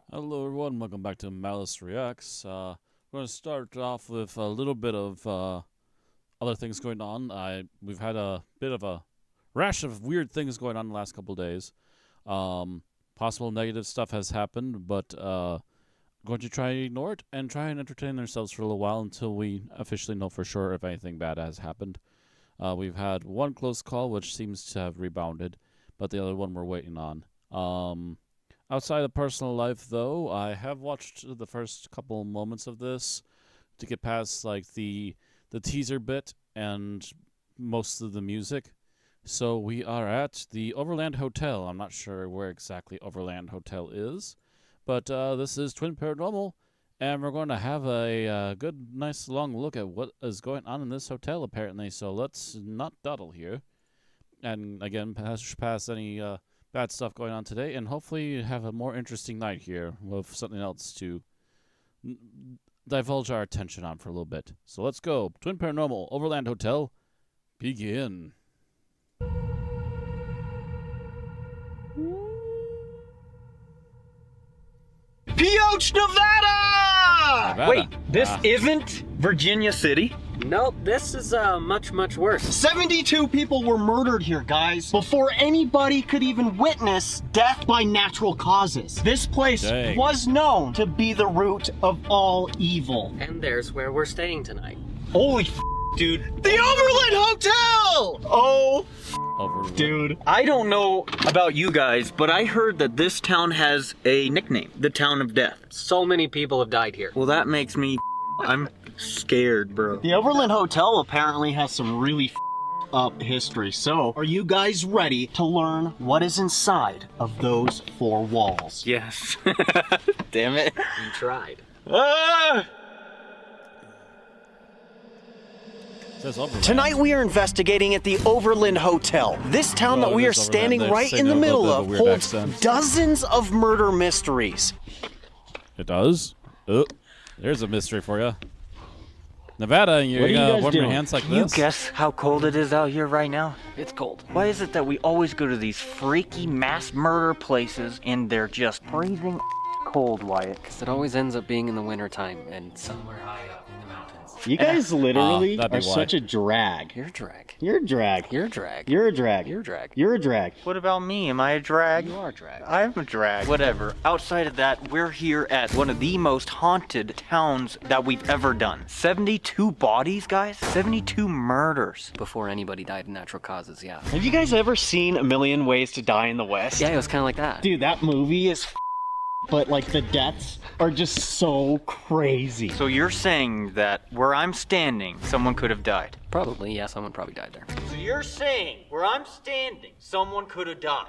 Hello everyone, welcome back to Malice Reacts. We're going to start off with a little bit of other things going on. We've had a bit of a rash of weird things going on the last couple days. Possible negative stuff has happened, but going to try and ignore it and try and entertain ourselves for a little while until we officially know for sure if anything bad has happened. We've had one close call which seems to have rebounded, but the other one we're waiting on. Outside of personal life, though, I have watched the first couple moments of this to get past like the teaser bit and most of the music. So we are at the Overland Hotel. I'm not sure where exactly Overland Hotel is, but this is Twin Paranormal, and we're going to have a good, nice, long look at what is going on in this hotel, apparently. So let's not dawdle here, and again, pass any bad stuff going on today, and hopefully have a more interesting night here with something else to divulge our attention on for a little bit. So let's go. Twin Paranormal, Overland Hotel, begin. Pioche, Nevada! Wait, this isn't Virginia City? Nope, this is much worse. 72 people were murdered here, guys, before anybody could even witness death by natural causes. This place was known to be the root of all evil. And there's where we're staying tonight. Holy dude. The Overland Hotel! Oh, dude. I don't know about you guys, but I heard that this town has a nickname, the Town of Death. So many people have died here. Well, that makes me... I'm scared, bro. The Overland Hotel apparently has some really up history. So, are you guys ready to learn what is inside of those four walls? Yes. Damn it. You tried. Tonight we are investigating at the Overland Hotel. This town that we are standing right in the middle of holds dozens of murder mysteries. It does? Oh, there's a mystery for you. Nevada, you gotta warm your hands like Can you this? guess how cold it is out here right now? It's cold. Why is it that we always go to these freaky mass murder places and they're just freezing cold, Wyatt? Because it always ends up being in the wintertime and somewhere high up in the mountains. You guys literally that'd be are such a drag. You're a drag. You're a drag. You're a drag. You're a drag. You're a drag. You're a drag. What about me? Am I a drag? You are a drag. I'm a drag. Whatever. Outside of that, we're here at one of the most haunted towns that we've ever done. 72 bodies, guys? 72 murders. Before anybody died of natural causes, yeah. Have you guys ever seen A Million Ways to Die in the West? Yeah, it was kind of like that. Dude, that movie is but like the deaths are just so crazy. So you're saying that where I'm standing, someone could have died? Probably, yeah, someone probably died there. So you're saying where I'm standing, someone could have died?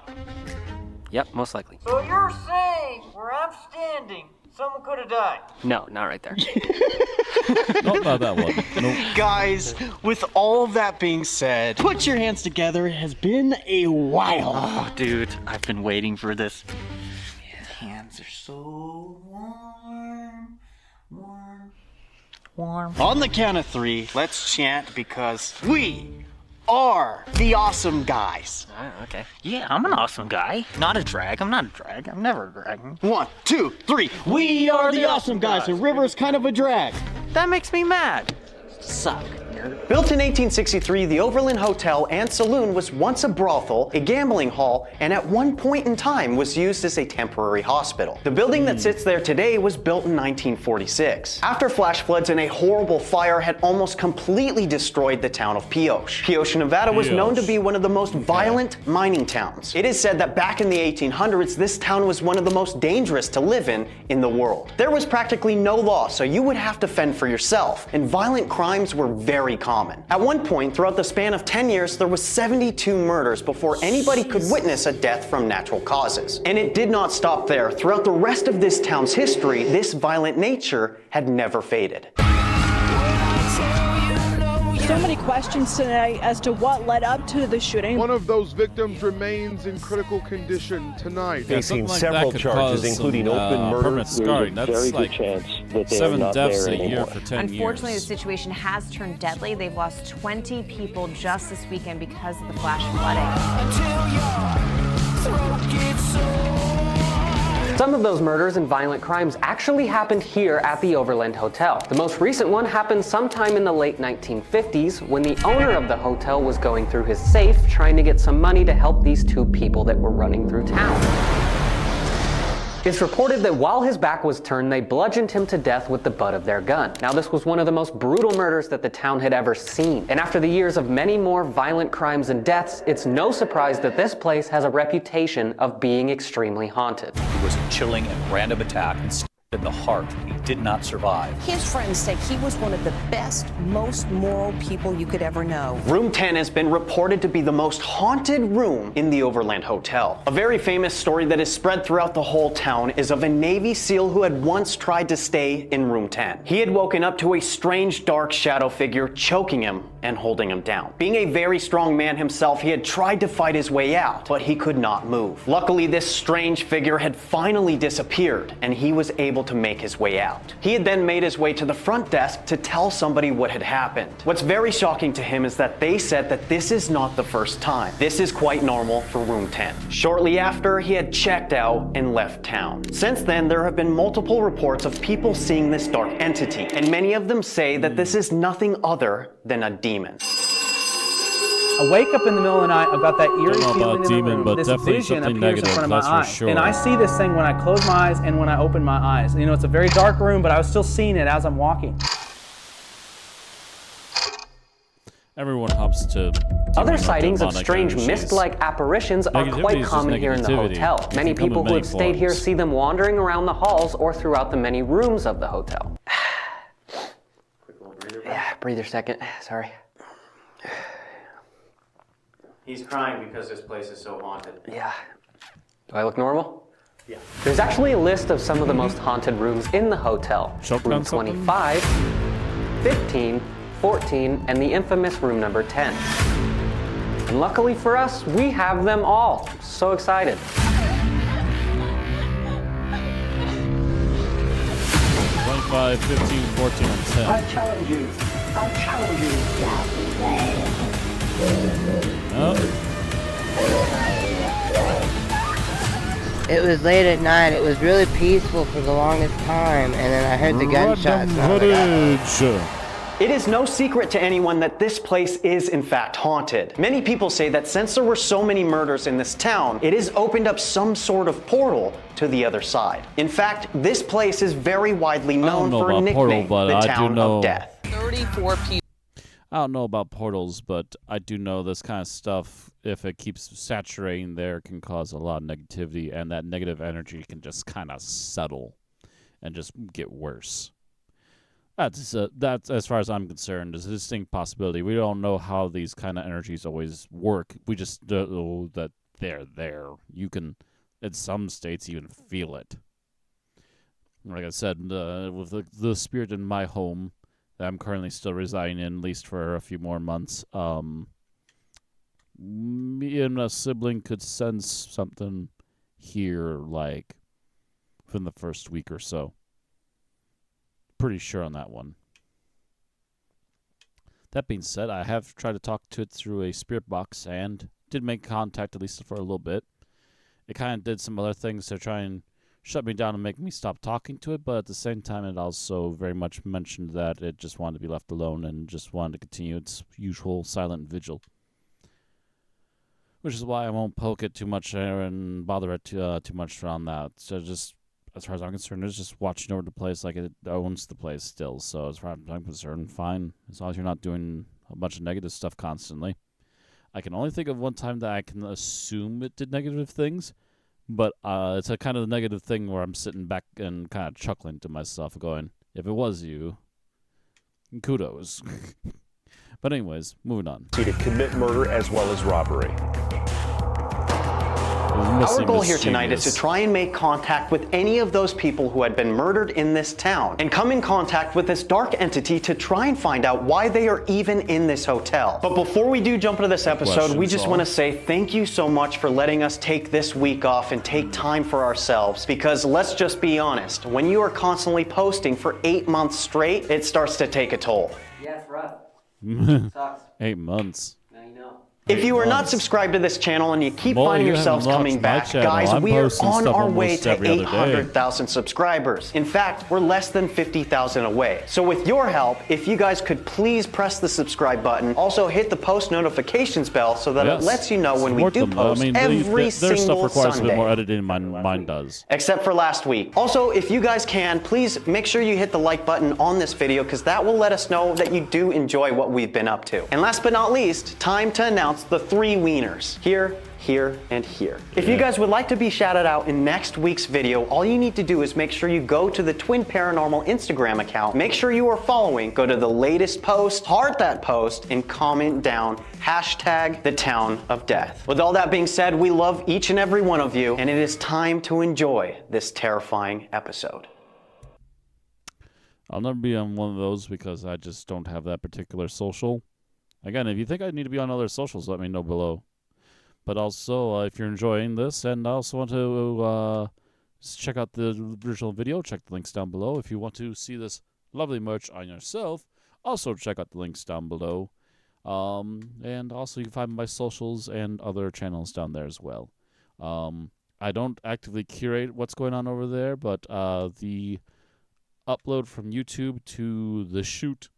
Yep, most likely. So you're saying where I'm standing, someone could have died? No, not right there. Not that one. Nope. Guys, with all of that being said, put your hands together. It has been a while. Oh, dude, I've been waiting for this. Hands are so warm. On the count of three, let's chant because we are the awesome guys. Okay. Yeah, I'm an awesome guy. Not a drag. I'm not a drag. I'm never a drag. 1, 2, 3. We are the awesome guys. And River's kind of a drag. That makes me mad. Suck. Built in 1863, the Overland Hotel and Saloon was once a brothel, a gambling hall, and at one point in time was used as a temporary hospital. The building that sits there today was built in 1946. After flash floods and a horrible fire had almost completely destroyed the town of Pioche. Pioche, Nevada was known to be one of the most violent mining towns. It is said that back in the 1800s, this town was one of the most dangerous to live in the world. There was practically no law, so you would have to fend for yourself, and violent crimes were very common. At one point, throughout the span of 10 years, there was 72 murders before anybody could witness a death from natural causes. And it did not stop there. Throughout the rest of this town's history, this violent nature had never faded. So many questions tonight as to what led up to the shooting. One of those victims remains in critical condition tonight. Facing like several that could charges, cause including some, open murder. permanent scarring. There's a That's very like good chance that they're 7 not deaths there a year anymore. for 10 Unfortunately, years. the situation has turned deadly. They've lost 20 people just this weekend because of the flash flooding. Some of those murders and violent crimes actually happened here at the Overland Hotel. The most recent one happened sometime in the late 1950s when the owner of the hotel was going through his safe trying to get some money to help these two people that were running through town. It's reported that while his back was turned, they bludgeoned him to death with the butt of their gun. Now, this was one of the most brutal murders that the town had ever seen. And after the years of many more violent crimes and deaths, it's no surprise that this place has a reputation of being extremely haunted. It was a chilling and random attack and stabbed in the heart. He did not survive. His friends say he was one of the best, most moral people you could ever know. Room 10 has been reported to be the most haunted room in the Overland Hotel. A very famous story that is spread throughout the whole town is of a Navy SEAL who had once tried to stay in room 10. He had woken up to a strange dark shadow figure choking him and holding him down. Being a very strong man himself, he had tried to fight his way out, but he could not move. Luckily, this strange figure had finally disappeared, and he was able to make his way out. He had then made his way to the front desk to tell somebody what had happened. What's very shocking to him is that they said that this is not the first time. This is quite normal for room 10. Shortly after, he had checked out and left town. Since then, there have been multiple reports of people seeing this dark entity, and many of them say that this is nothing other than a demon. I wake up in the middle of the night, I've got that eerie Don't know feeling about in the demon, room. but This definitely vision something appears in negative, front of my that's for eyes. sure. And I see this thing when I close my eyes and when I open my eyes. You know, it's a very dark room, but I was still seeing it as I'm walking. Everyone hops to Other demon or sightings of demonic strange energies. mist-like apparitions are Negativity quite is just common here in the negativity. hotel. It Many can come in people who many have stayed here forms. see them wandering around the halls or throughout the many rooms of the hotel. Yeah, breathe a second. Sorry. He's crying because this place is so haunted. Yeah. Do I look normal? Yeah. There's actually a list of some of the most haunted rooms in the hotel. Choke Room on something? 25, 15, 14, and the infamous room number 10. And luckily for us, we have them all. So excited. 25, 15, 14, and 10. I challenge you. I challenge you. Oh, It was late at night. It was really peaceful for the longest time, and then I heard the gunshots. And I was like, footage. It is no secret to anyone that this place is in fact haunted. Many people say that since there were so many murders in this town, it has opened up some sort of portal to the other side. In fact, this place is very widely known know for a about portal, nickname, but the I do Town know- of Death. 34 people. I don't know about portals, but I do know this kind of stuff, if it keeps saturating there, can cause a lot of negativity, and that negative energy can just kind of settle and just get worse. That's as far as I'm concerned, is a distinct possibility. We don't know how these kind of energies always work. We just know that they're there. You can, in some states, even feel it. Like I said, with the spirit in my home that I'm currently still residing in, at least for a few more months, me and a sibling could sense something here, like, within the first week or so. Pretty sure on that one. That being said, I have tried to talk to it through a spirit box and did make contact, at least for a little bit. It kind of did some other things to try and shut me down and make me stop talking to it, but at the same time it also very much mentioned that it just wanted to be left alone and just wanted to continue its usual silent vigil. Which is why I won't poke it too much and bother it too much around that. So just, as far as I'm concerned, it's just watching over the place like it owns the place still. So as far as I'm concerned, fine. As long as you're not doing a bunch of negative stuff constantly. I can only think of one time that I can assume it did negative things. But it's a kind of negative thing where I'm sitting back and kind of chuckling to myself, going, if it was you, kudos. But anyways, moving on. To commit murder as well as robbery. Our goal here tonight is to try and make contact with any of those people who had been murdered in this town and come in contact with this dark entity to try and find out why they are even in this hotel. But before we do jump into this episode, we just want to say thank you so much for letting us take this week off and take time for ourselves, because let's just be honest, when you are constantly posting for 8 months straight, it starts to take a toll. Yeah, it's rough. Sucks. 8 months. Now you know. If you are not months. subscribed to this channel and you keep Well, finding you yourselves haven't coming watched my back, channel. guys, I'm we are posting on stuff our way almost to every other day. 800,000 subscribers. In fact, we're less than 50,000 away. So with your help, if you guys could please press the subscribe button, also hit the post notifications bell so that it lets you know when we Support do them. post every their stuff single requires a bit Sunday. more editing than mine does. Except for last week. Also, if you guys can, please make sure you hit the like button on this video because that will let us know that you do enjoy what we've been up to. And last but not least, time to announce the 3 wieners. Here, and here. If you guys would like to be shouted out in next week's video, all you need to do is make sure you go to the Twin Paranormal Instagram account, make sure you are following, go to the latest post, heart that post, and comment down #the town of death. With all that being said, we love each and every one of you, and it is time to enjoy this terrifying episode. I'll never be on one of those because I just don't have that particular social. Again, if you think I need to be on other socials, let me know below. But also, if you're enjoying this and also want to check out the original video, check the links down below. If you want to see this lovely merch on yourself, also check out the links down below. And also, you can find my socials and other channels down there as well. I don't actively curate what's going on over there, but the upload from YouTube to the shoot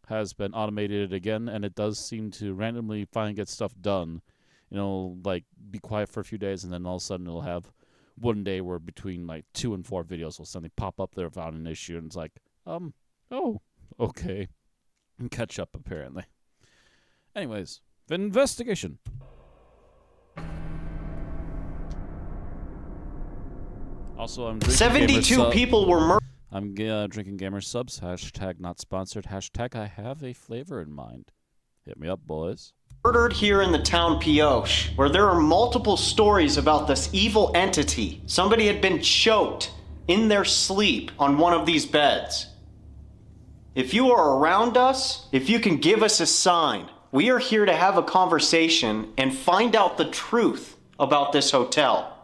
has been automated again, and it does seem to randomly finally get stuff done. You know, like, be quiet for a few days, and then all of a sudden it'll have one day where between, like, 2 and 4 videos will suddenly pop up there without an issue, and it's like, oh, okay. And catch up, apparently. Anyways, the investigation. Also, I'm drinking 72 people were murdered. I'm drinking gamer subs. #not sponsored. #I have a flavor in mind. Hit me up, boys. Murdered here in the town Pioche, where there are multiple stories about this evil entity. Somebody had been choked in their sleep on one of these beds. If you are around us, if you can give us a sign, we are here to have a conversation and find out the truth about this hotel.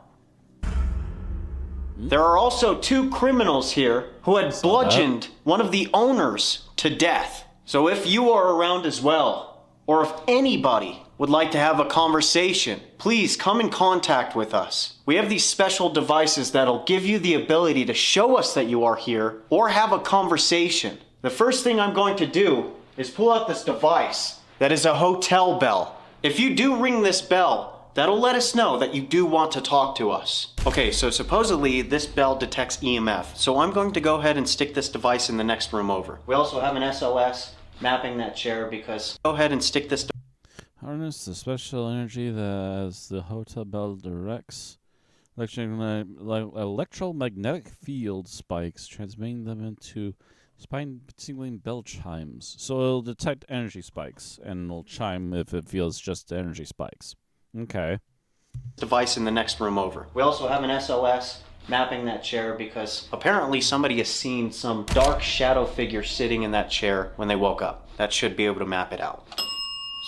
There are also 2 criminals here who had bludgeoned one of the owners to death. So if you are around as well, or if anybody would like to have a conversation, please come in contact with us. We have these special devices that'll give you the ability to show us that you are here or have a conversation. The first thing I'm going to do is pull out this device that is a hotel bell. If you do ring this bell, that'll let us know that you do want to talk to us. Okay, so supposedly this bell detects EMF, so I'm going to go ahead and stick this device in the next room over. We also have an SOS mapping that chair because go ahead and stick this. Harness the special energy that as the hotel bell directs electromagnetic field spikes, transmitting them into spine-tingling bell chimes. So it'll detect energy spikes and it'll chime if it feels just energy spikes. Okay. Device in the next room over. We also have an SOS mapping that chair because apparently somebody has seen some dark shadow figure sitting in that chair when they woke up. That should be able to map it out.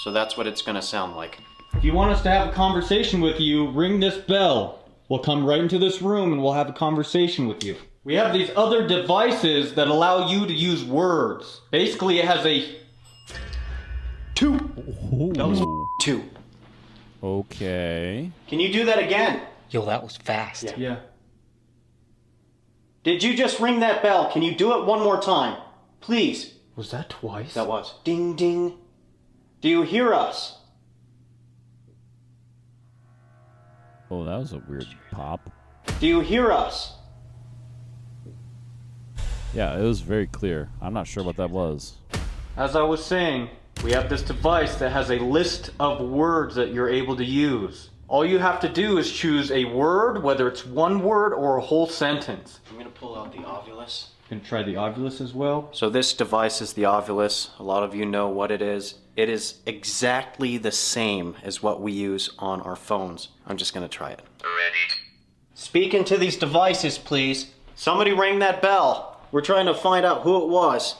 So that's what it's gonna sound like. If you want us to have a conversation with you, ring this bell. We'll come right into this room and we'll have a conversation with you. We have these other devices that allow you to use words. Basically, it has a 2. That was 2. Okay. Can you do that again? Yo, that was fast. Yeah. Did you just ring that bell? Can you do it one more time? Please. Was that twice? That was. Ding, ding. Do you hear us? Oh, that was a weird pop. Do you hear us? Yeah, it was very clear. I'm not sure what that was. As I was saying, we have this device that has a list of words that you're able to use. All you have to do is choose a word, whether it's one word or a whole sentence. I'm gonna pull out the Ovulus. Can try the Ovulus as well. So this device is the Ovulus. A lot of you know what it is. It is exactly the same as what we use on our phones. I'm just gonna try it. Ready. Speak into these devices, please. Somebody rang that bell. We're trying to find out who it was.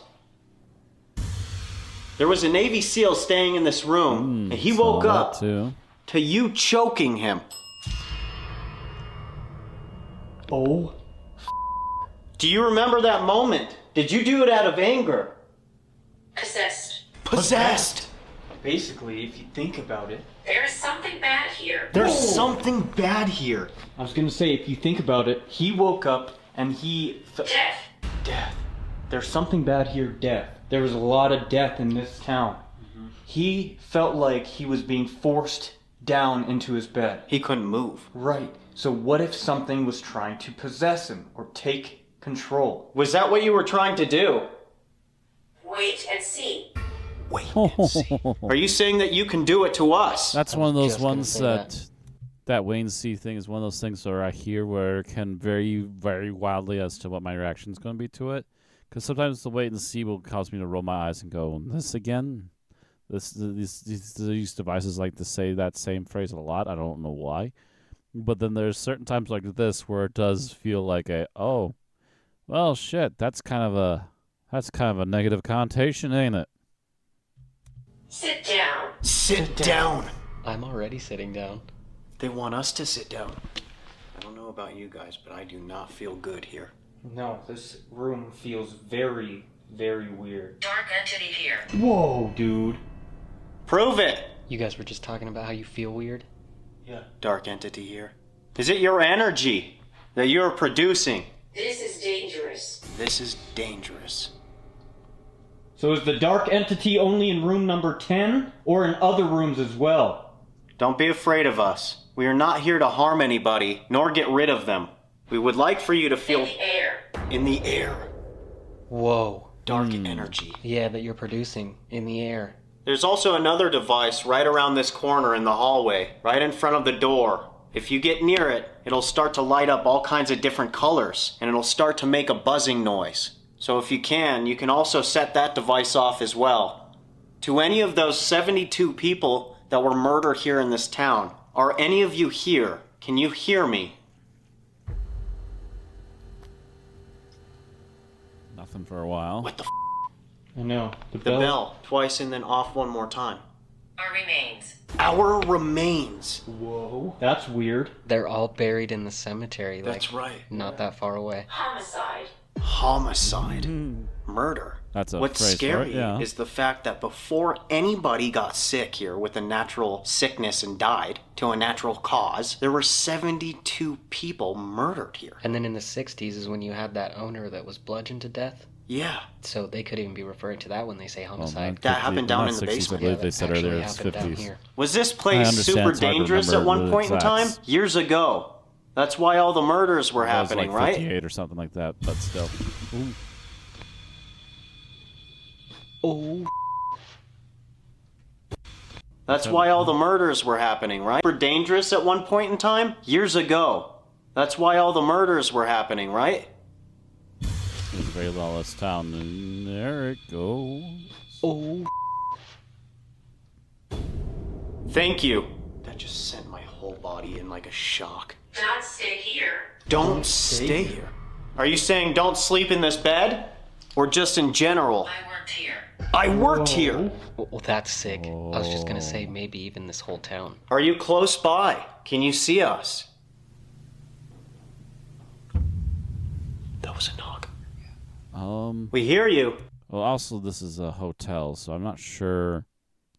There was a Navy SEAL staying in this room, and he woke up to you choking him. Oh. Do you remember that moment? Did you do it out of anger? Possessed. Possessed! Basically, if you think about it... There's something bad here. There's something bad here. I was gonna say, if you think about it, he woke up and he... Death. Death. There's something bad here, death. There was a lot of death in this town. He felt like he was being forced down into his bed. He couldn't move. Right. So what if something was trying to possess him or take control? Was that what you were trying to do? Wait and see. Wait and see. Are you saying that you can do it to us? That's one of those ones that wait and see thing is one of those things where I hear where it can vary very wildly as to what my reaction is going to be to it. Because sometimes the wait and see will cause me to roll my eyes and go, this again? These devices like to say that same phrase a lot. I don't know why. But then there's certain times like this where it does feel like oh, well, shit, that's kind of a negative connotation, ain't it? Sit down. Sit down. I'm already sitting down. They want us to sit down. I don't know about you guys, but I do not feel good here. No, this room feels very, very weird. Dark entity here. Whoa, dude. Prove it. You guys were just talking about how you feel weird? Yeah. Dark entity here. Is it your energy that you're producing? This is dangerous. This is dangerous. So is the dark entity only in room number 10 or in other rooms as well? Don't be afraid of us. We are not here to harm anybody, nor get rid of them. We would like for you to feel... In the air. In the air. Whoa. Dark energy. Yeah, that you're producing in the air. There's also another device right around this corner in the hallway, right in front of the door. If you get near it, it'll start to light up all kinds of different colors, and it'll start to make a buzzing noise. So if you can also set that device off as well. To any of those 72 people that were murdered here in this town, are any of you here? Can you hear me? Nothing for a while. What the I know. The bell. Twice and then off one more time. Our remains. Our remains. Whoa. That's weird. They're all buried in the cemetery. That's right. Not that far away. Homicide. Homicide. Murder. That's a What's phrase scary for it, yeah. is the fact that before anybody got sick here with a natural sickness and died to a natural cause, there were 72 people murdered here. And then in the 60s is when you had that owner that was bludgeoned to death. Yeah. So they could even be referring to that when they say homicide. That happened down in the 60s, basement. I believe they said earlier it's happened down 50s. here. Was this I place understand super it's hard to dangerous at remember one the point in time? exacts. Years ago. That's why all the murders were That was happening, like right? 58 or something like that, but still. Ooh. Oh. That's why all the murders were happening, right? Super dangerous at one point in time? Years ago. That's why all the murders were happening, right? It's a very lawless town, and there it goes. Oh. Thank you. That just sent my whole body in like a shock. Don't stay here. Don't stay here. Are you saying don't sleep in this bed? Or just in general? I worked here. I worked here. Well, that's sick. I was just gonna say maybe even this whole town. Are you close by? Can you see us? That was a knock. We hear you. Well, also this is a hotel, so I'm not sure,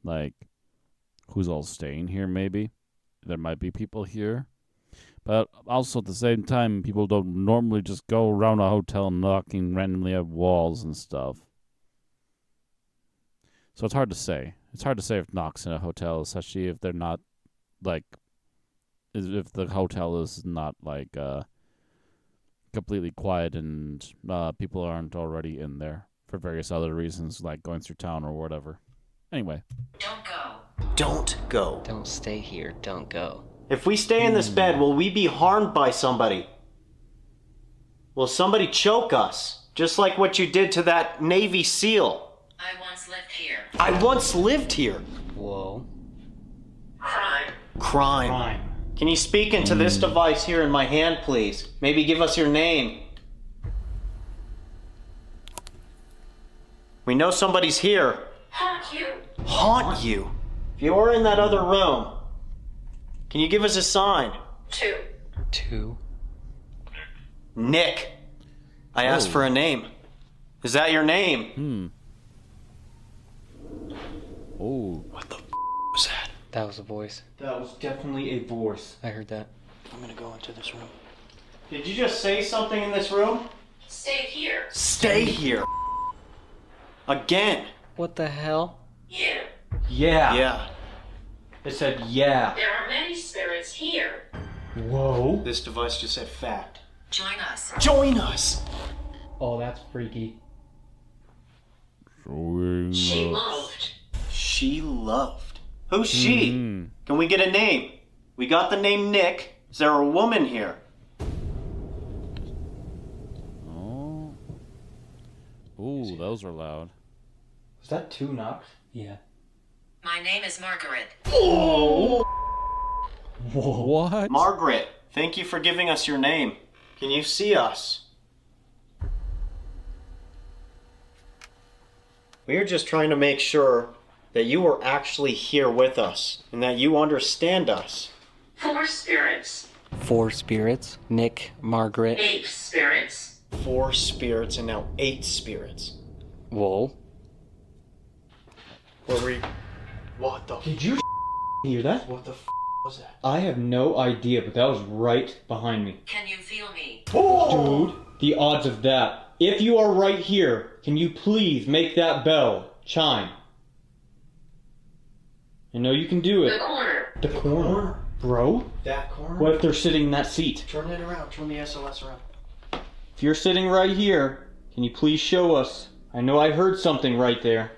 like, who's all staying here. Maybe there might be people here, but also at the same time, people don't normally just go around a hotel knocking randomly at walls and stuff. So it's hard to say. It's hard to say if knocks in a hotel, especially if they're not, like, if the hotel is not, like, completely quiet and people aren't already in there for various other reasons, like going through town or whatever. Anyway. Don't go. Don't go. Don't stay here. Don't go. If we stay in this bed, will we be harmed by somebody? Will somebody choke us? Just like what you did to that Navy SEAL. I once lived here. I once lived here. Whoa. Crime. Crime. Can you speak into this device here in my hand, please? Maybe give us your name. We know somebody's here. Haunt you. Haunt you? If you were in that other room, can you give us a sign? 2. 2. Nick. I asked for a name. Is that your name? Oh. What the That was a voice. That was definitely a voice. I heard that. I'm gonna go into this room. Did you just say something in this room? Stay here. Stay here. Again. What the hell? Yeah. Yeah. Yeah. It said yeah. There are many spirits here. Whoa. This device just said fact. Join us. Join us. Oh, that's freaky. She loved. She loved. Who's she? Can we get a name? We got the name Nick. Is there a woman here? Oh. Ooh, those are loud. Was that 2 knocks? Yeah. My name is Margaret. Oh! What? Margaret, thank you for giving us your name. Can you see us? We're just trying to make sure that you are actually here with us and that you understand us. 4 spirits. 4 spirits. Nick, Margaret. 8 spirits. 4 spirits and now 8 spirits. Whoa. Were we... What the... Did you hear that? What the was that? I have no idea, but that was right behind me. Can you feel me? Oh! Dude, the odds of that. If you are right here, can you please make that bell chime? I know you can do it. The corner. The corner? Bro? That corner? What if they're sitting in that seat? Turn it around. Turn the SOS around. If you're sitting right here, can you please show us? I know I heard something right there.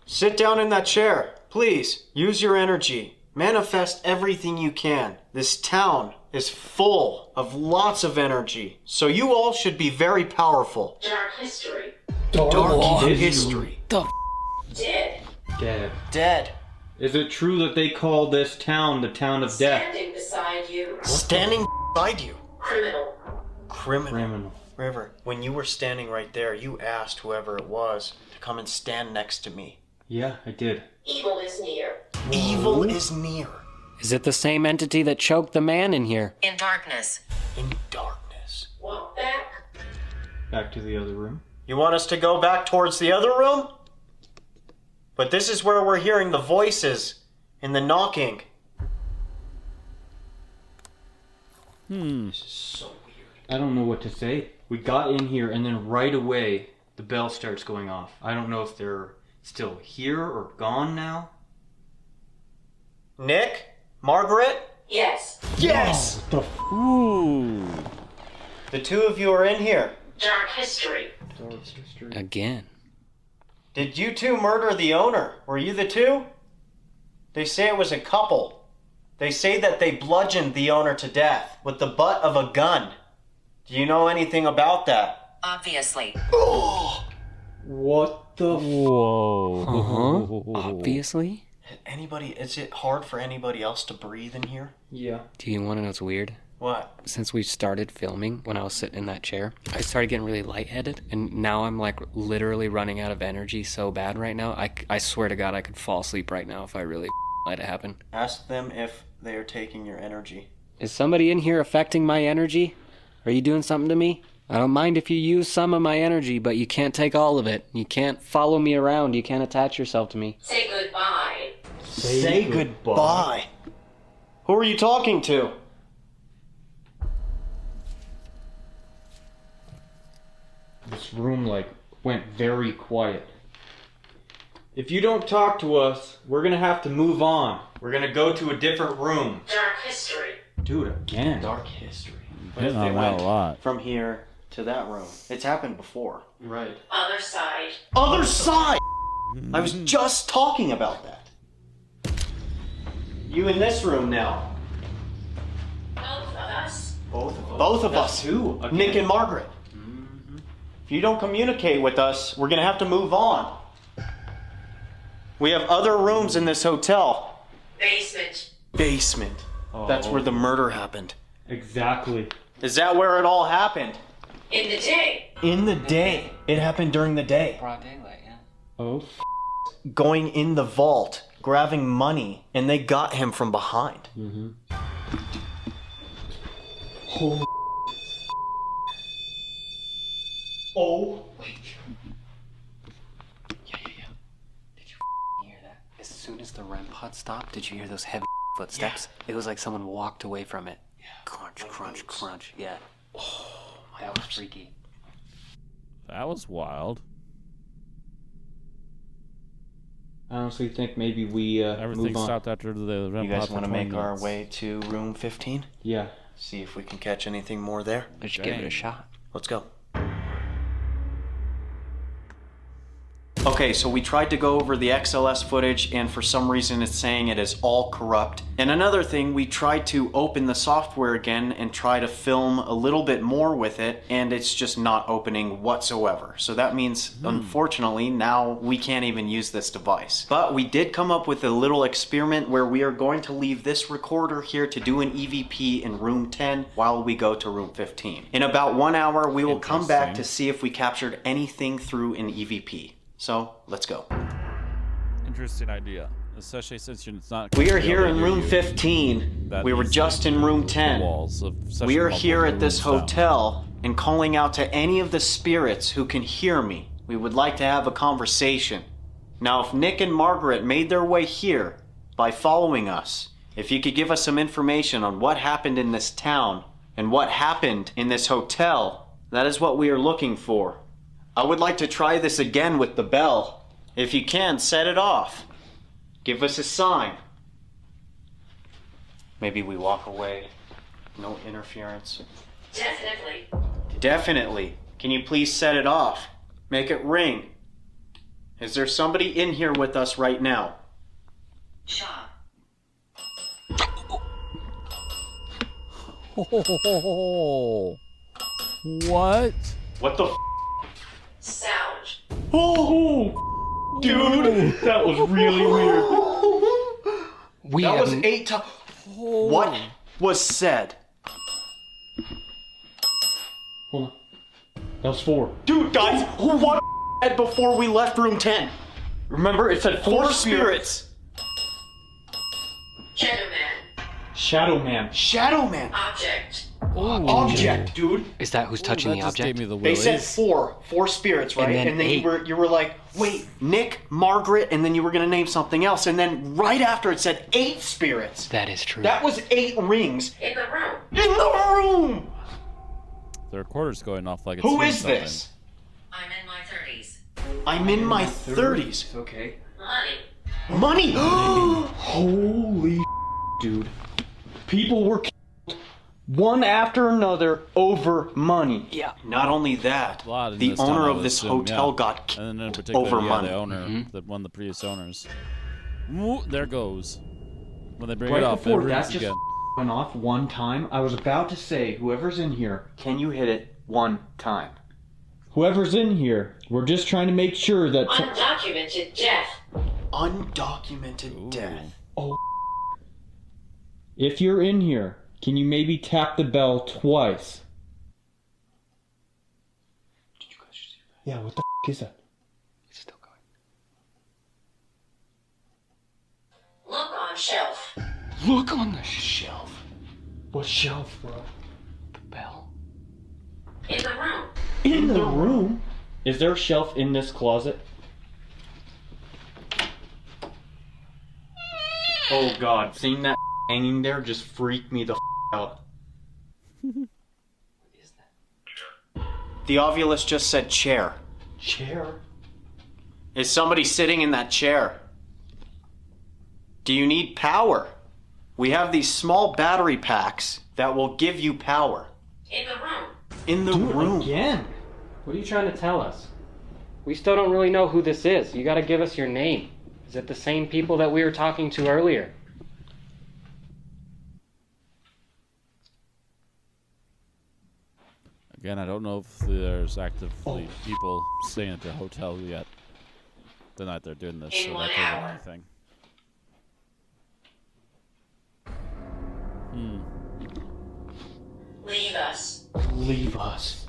Sit down in that chair. Please, use your energy. Manifest everything you can. This town is full of lots of energy. So you all should be very powerful. Dark history. Dark history. Dead. Dead. Dead. Is it true that they call this town the town of death? Standing beside you. Standing beside you. Criminal. Criminal. River, when you were standing right there, you asked whoever it was to come and stand next to me. Yeah, I did. Evil is near. Evil is near. Is it the same entity that choked the man in here? In darkness. In darkness. Walk back. Back to the other room. You want us to go back towards the other room? But this is where we're hearing the voices and the knocking. This is so weird. I don't know what to say. We got in here and then right away the bell starts going off. I don't know if they're still here or gone now. Nick? Margaret? Yes. Yes! Ooh. The 2 of you are in here. Dark history. Again. Did you 2 murder the owner? Were you the 2? They say it was a couple. They say that they bludgeoned the owner to death with the butt of a gun. Do you know anything about that? Obviously. Oh! What the Whoa. Obviously. Is it hard for anybody else to breathe in here? Yeah. Do you want to know what's weird? What? Since we started filming, when I was sitting in that chair, I started getting really lightheaded, and now I'm like literally running out of energy so bad right now. I swear to God, I could fall asleep right now if I really let it happen. Ask them if they are taking your energy. Is somebody in here affecting my energy? Are you doing something to me? I don't mind if you use some of my energy, but you can't take all of it. You can't follow me around. You can't attach yourself to me. Say goodbye. Say goodbye. Who are you talking to? This room went very quiet. If you don't talk to us, we're gonna have to move on. We're gonna go to a different room. Dark history. Dude, again. Dark history. What Hitting if they on that went a lot. from here to that room? It's happened before. Right. Other side. Other side! I was just talking about that. You in this room now. Both of us. Both of us. Who? Again. Nick and Margaret. If you don't communicate with us, we're gonna have to move on. We have other rooms in this hotel. Basement. Basement. That's where the murder happened. Exactly. Is that where it all happened? In the day. In the day. It happened during the day. Broad daylight, yeah. Oh, Going in the vault, grabbing money, and they got him from behind. Holy. Oh. Yeah. Did you hear that? As soon as the the REM pod stopped, did you hear those heavy footsteps? Yeah. It was like someone walked away from it. Yeah. Crunch, like crunch, those. Crunch. Yeah. Oh, that was freaky. That was wild. I honestly think maybe we everything move on. stopped after the REM pod. You guys want to make our way to room 15? Yeah. See if we can catch anything more there. Let's give it a shot. Let's go. Okay, so we tried to go over the XLS footage, and for some reason it's saying it is all corrupt. And another thing, we tried to open the software again and try to film a little bit more with it, and it's just not opening whatsoever. So that means, unfortunately, now we can't even use this device. But we did come up with a little experiment where we are going to leave this recorder here to do an EVP in room 10 while we go to room 15. In about 1 hour, we will come back to see if we captured anything through an EVP. So, let's go. Interesting idea. Especially since it's not... We are here in room 15. We were just in room 10. We are here at this hotel and calling out to any of the spirits who can hear me. We would like to have a conversation. Now, if Nick and Margaret made their way here by following us, if you could give us some information on what happened in this town and what happened in this hotel, that is what we are looking for. I would like to try this again with the bell. If you can, set it off. Give us a sign. Maybe we walk away. No interference. Definitely. Definitely. Can you please set it off? Make it ring. Is there somebody in here with us right now? Shaw. What? What the Sound. Oh, dude, that was really weird. That was 8 times. What was said? Hold on. That was 4. Dude, guys, what said before we left room 10? Remember, it said 4 spirits. Shadow Man. Shadow Man. Shadow Man. Object. Object, dude. Is that who's touching the object? They said 4 spirits, right? And then you were like, wait, Nick, Margaret, and then you were gonna name something else, and then right after it said 8 spirits. That is true. That was 8 rings. In the room. In the room. The recorder's going off like it's Who is this? I'm in my 30s. I'm in my 30s. Okay. Money. Money. Holy dude. People were killed one after another over money. Yeah. Not only that, in the this town, owner I of would this assume, hotel yeah. got And killed then in particular, over money. the owner, one of the previous owners. Woo, there goes. When they bring Right it up, before it that rings just again. went off one time, I was about to say, whoever's in here, can you hit it one time? Whoever's in here, we're just trying to make sure that... Undocumented death. Undocumented death. Oh. If you're in here, can you maybe tap the bell twice? Did you guys see that? Yeah, what the is that? It's still going. Look on shelf. Look on the shelf. What shelf, bro? The bell. In the room. In the room? Is there a shelf in this closet? Oh god, seeing that hanging there just freaked me the out. What is that? The Ovulus just said chair. Chair? Is somebody sitting in that chair? Do you need power? We have these small battery packs that will give you power. In the room. In the room. Again? What are you trying to tell us? We still don't really know who this is. You gotta give us your name. Is it the same people that we were talking to earlier? Again, I don't know if there's actively people staying at the hotel yet. The night they're doing this, so that could be anything. Leave us. Leave us.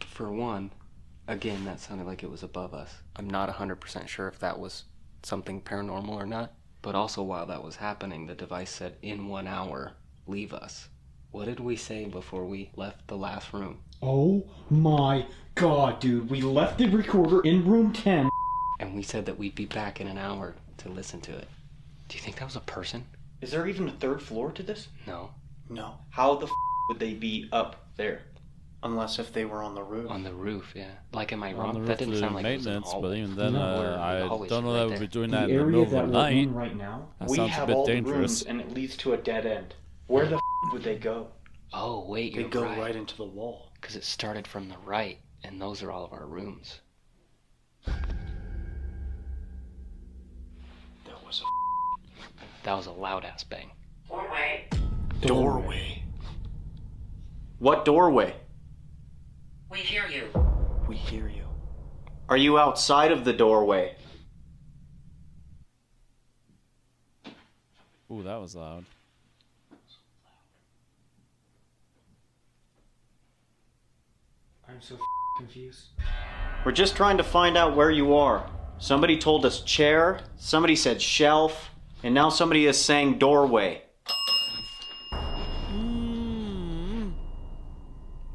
For one, again, that sounded like it was above us. I'm not 100% sure if that was something paranormal or not. But also, while that was happening, the device said, in 1 hour, leave us. What did we say before we left the last room? Oh my god, dude. We left the recorder in room 10. And And we said that we'd be back in an hour to listen to it. Do you think that was a person? Is there even a third floor to this? No. No. How the would they be up there? Unless if they were on the roof. On the roof, yeah. Like, am I On wrong? the That roof didn't for sound like it was in the maintenance, but hallway. even then, I hallway's don't know right that there. we'd be doing The that in the area middle that of the we're night. in right now, That we sounds a have bit all dangerous. the rooms and it leads to a dead end. Where the would they go? Oh, wait, They you're go right. right into the wall. Because it started from the right, and those are all of our rooms. That was a loud-ass bang. Doorway. Doorway. What doorway? We hear you. We hear you. Are you outside of the doorway? Ooh, that was loud. I'm so confused. We're just trying to find out where you are. Somebody told us chair, somebody said shelf, and now somebody is saying doorway.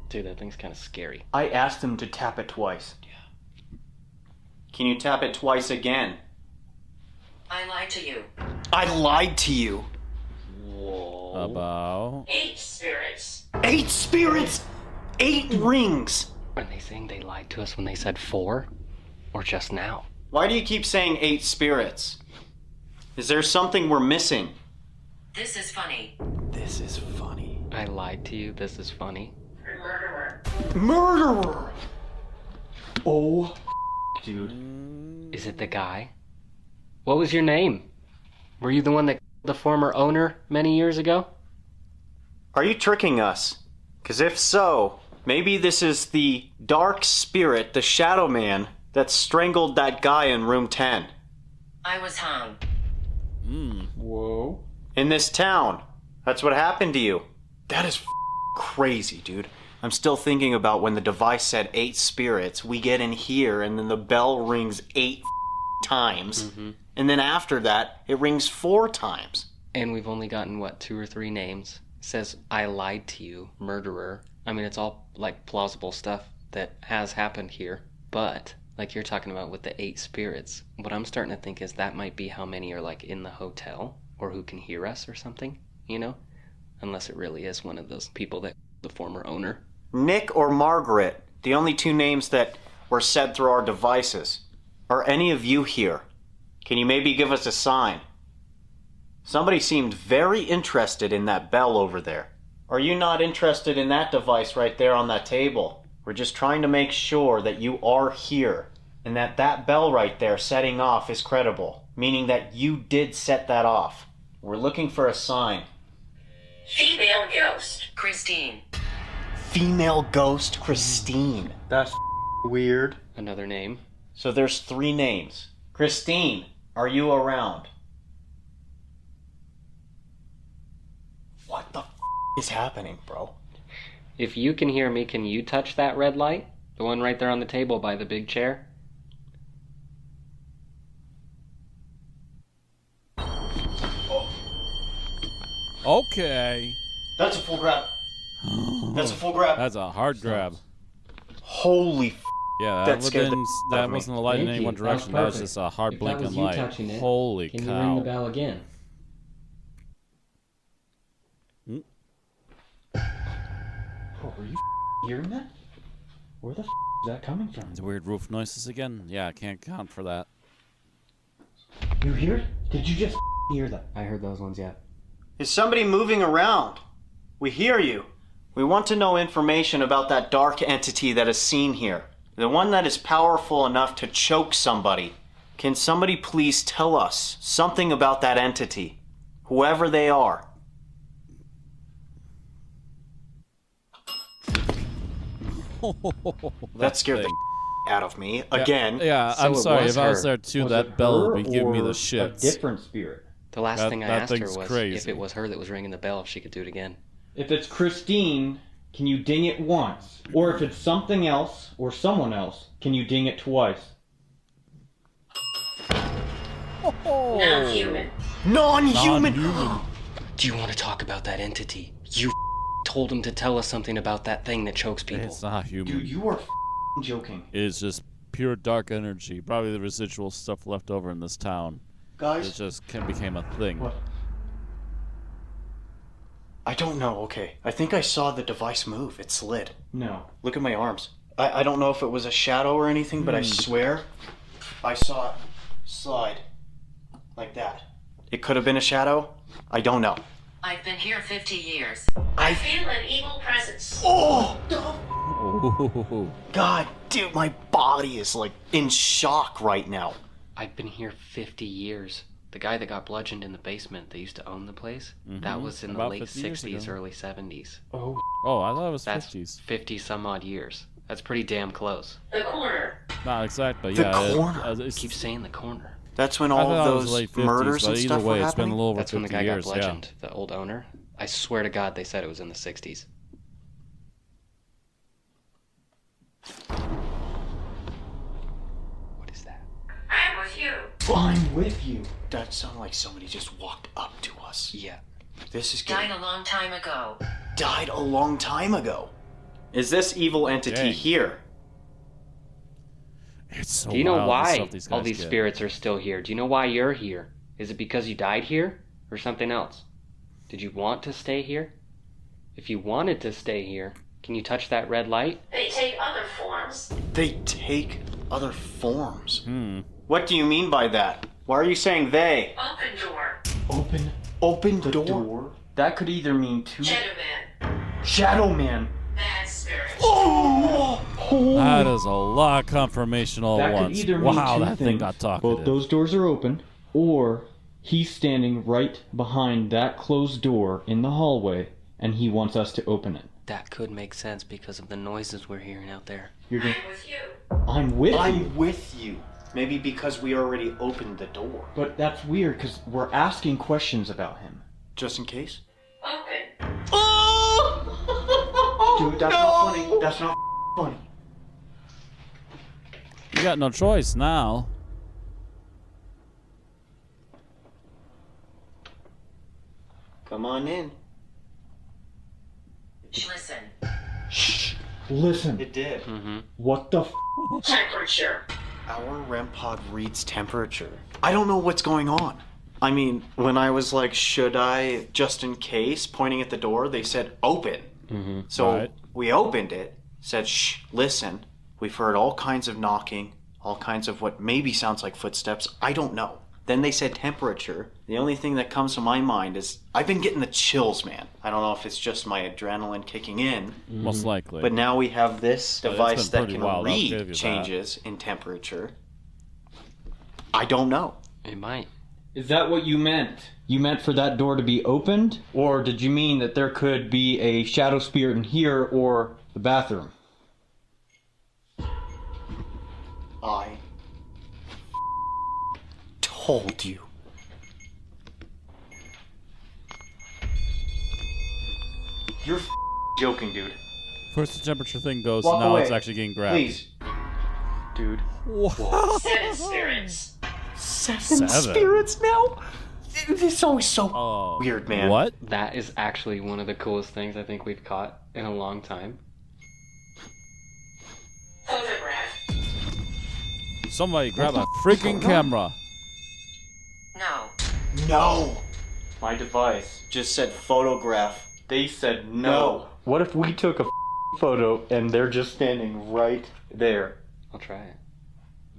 Dude, that thing's kind of scary. I asked him to tap it twice. Yeah. Can you tap it twice again? I lied to you. I lied to you. Whoa. About 8 spirits. 8 spirits! 8 rings! Are they saying they lied to us when they said 4? Or just now? Why do you keep saying 8 spirits? Is there something we're missing? This is funny. This is funny. I lied to you, this is funny. Murderer. Murderer! Oh, dude. Is it the guy? What was your name? Were you the one that killed the former owner many years ago? Are you tricking us? Because if so, maybe this is the dark spirit, the shadow man, that strangled that guy in room 10. I was hung. Whoa. In this town. That's what happened to you. That is crazy, dude. I'm still thinking about when the device said 8 spirits. We get in here and then the bell rings 8 times. And then after that, it rings 4 times. And we've only gotten, what, 2 or 3 names? It says, I lied to you, murderer. I mean, it's all, like, plausible stuff that has happened here. But, like you're talking about with the 8 spirits, what I'm starting to think is that might be how many are, like, in the hotel, or who can hear us or something, you know? Unless it really is one of those people that the former owner. Nick or Margaret, the only 2 names that were said through our devices. Are any of you here? Can you maybe give us a sign? Somebody seemed very interested in that bell over there. Are you not interested in that device right there on that table? We're just trying to make sure that you are here and that that bell right there setting off is credible, meaning that you did set that off. We're looking for a sign. Female ghost. Christine. Female ghost Christine. That's weird. Another name. So there's 3 names. Christine, are you around? What the is happening, bro? If you can hear me, can you touch that red light? The one right there on the table by the big chair? okay. That's a full grab. That's a full grab. That's a hard grab. Holy Yeah, that scared that wasn't a light in any one direction. That was just a hard blinking light. Holy Can cow. you ring the bell again? Oh, are you hearing that? Where the is that coming from? The weird roof noises again? Yeah, I can't count for that. You hear it? Did you just hear that? I heard those ones, yeah. Is somebody moving around? We hear you. We want to know information about that dark entity that is seen here. The one that is powerful enough to choke somebody. Can somebody please tell us something about that entity? Whoever they are. That scared the out of me. Again. Yeah, I'm sorry. If I was there too, that bell would be giving me the shits. A different spirit. The last thing I asked her was crazy. if it was her that was ringing the bell, if she could do it again. If it's Christine, can you ding it once? Or if it's something else or someone else, can you ding it twice? Non-human. Non-human. Do you want to talk about that entity? You told him to tell us something about that thing that chokes people. It's not human. Dude, you are joking. It's just pure dark energy. Probably the residual stuff left over in this town. Guys? It just became a thing. What? I don't know, okay. I think I saw the device move. It slid. No. Look at my arms. I don't know if it was a shadow or anything, but I swear I saw it slide like that. It could have been a shadow. I don't know. I've been here 50 years. I feel an evil presence. Oh! God, dude, my body is like in shock right now. I've been here 50 years. The guy that got bludgeoned in the basement that used to own the place, that was in the About late 50 years 60s, ago. early 70s. Oh, I thought it was That's 50s. 50 some odd years. That's pretty damn close. The corner. Not exactly, The yeah. corner. Keep saying the corner. That's when I all thought of it was those late 50s, murders but and either stuff way, were it's been a happening. little over That's when the 50 guy years, got bludgeoned, the old owner. I swear to God, they said it was in the 60s. What is that? I'm with you. I'm with you. That sounded like somebody just walked up to us. Yeah. This is Died getting... a long time ago. Died a long time ago. Is this evil entity Dang. here? It's so Do you know wild, the why stuff these all guys these get. spirits are still here? Do you know why you're here? Is it because you died here or something else? Did you want to stay here? If you wanted to stay here, can you touch that red light? They take other forms. They take other forms. Hmm. What do you mean by that? Why are you saying they? Open door. Open The door? That could either mean two... Shadow man. Shadow Man. Bad spirit. Oh! That is a lot of confirmation all That at could once. either mean Wow, two that thing things. got talkative. Both those doors are open, or he's standing right behind that closed door in the hallway, and he wants us to open it. That could make sense because of the noises we're hearing out there. You're gonna... I'm with you. I'm with you. I'm with you. Maybe because we already opened the door. But that's weird, because we're asking questions about him. Just in case? Open. Dude, that's not funny. That's not funny. You got no choice now. Come on in. Listen. Shh. Listen. It did. What the Temperature. Our REM pod reads temperature. I don't know what's going on. I mean, when I was like, should I, just in case, pointing at the door, they said open. So Right. we opened it, said shh, listen. We've heard all kinds of knocking, all kinds of what maybe sounds like footsteps. I don't know. Then they said temperature. The only thing that comes to my mind is I've been getting the chills, man. I don't know if it's just my adrenaline kicking in. Most likely. But now we have this But it's device been that pretty can wild, I'll give you read that. changes in temperature. I don't know. It might. Is that what you meant? You meant for that door to be opened? Or did you mean that there could be a shadow spirit in here or the bathroom? I told you. You're joking, dude. First the temperature thing goes, Walk now away. it's actually getting grabbed. Please. Dude. Seven spirits. Seven spirits now? It's always so Oh. weird, man. What? That is actually one of the coolest things I think we've caught in a long time. Photograph. Somebody grab a freaking camera. No. No. My device. Just said photograph. They said no. What if we took a photo and they're just standing right there? I'll try it.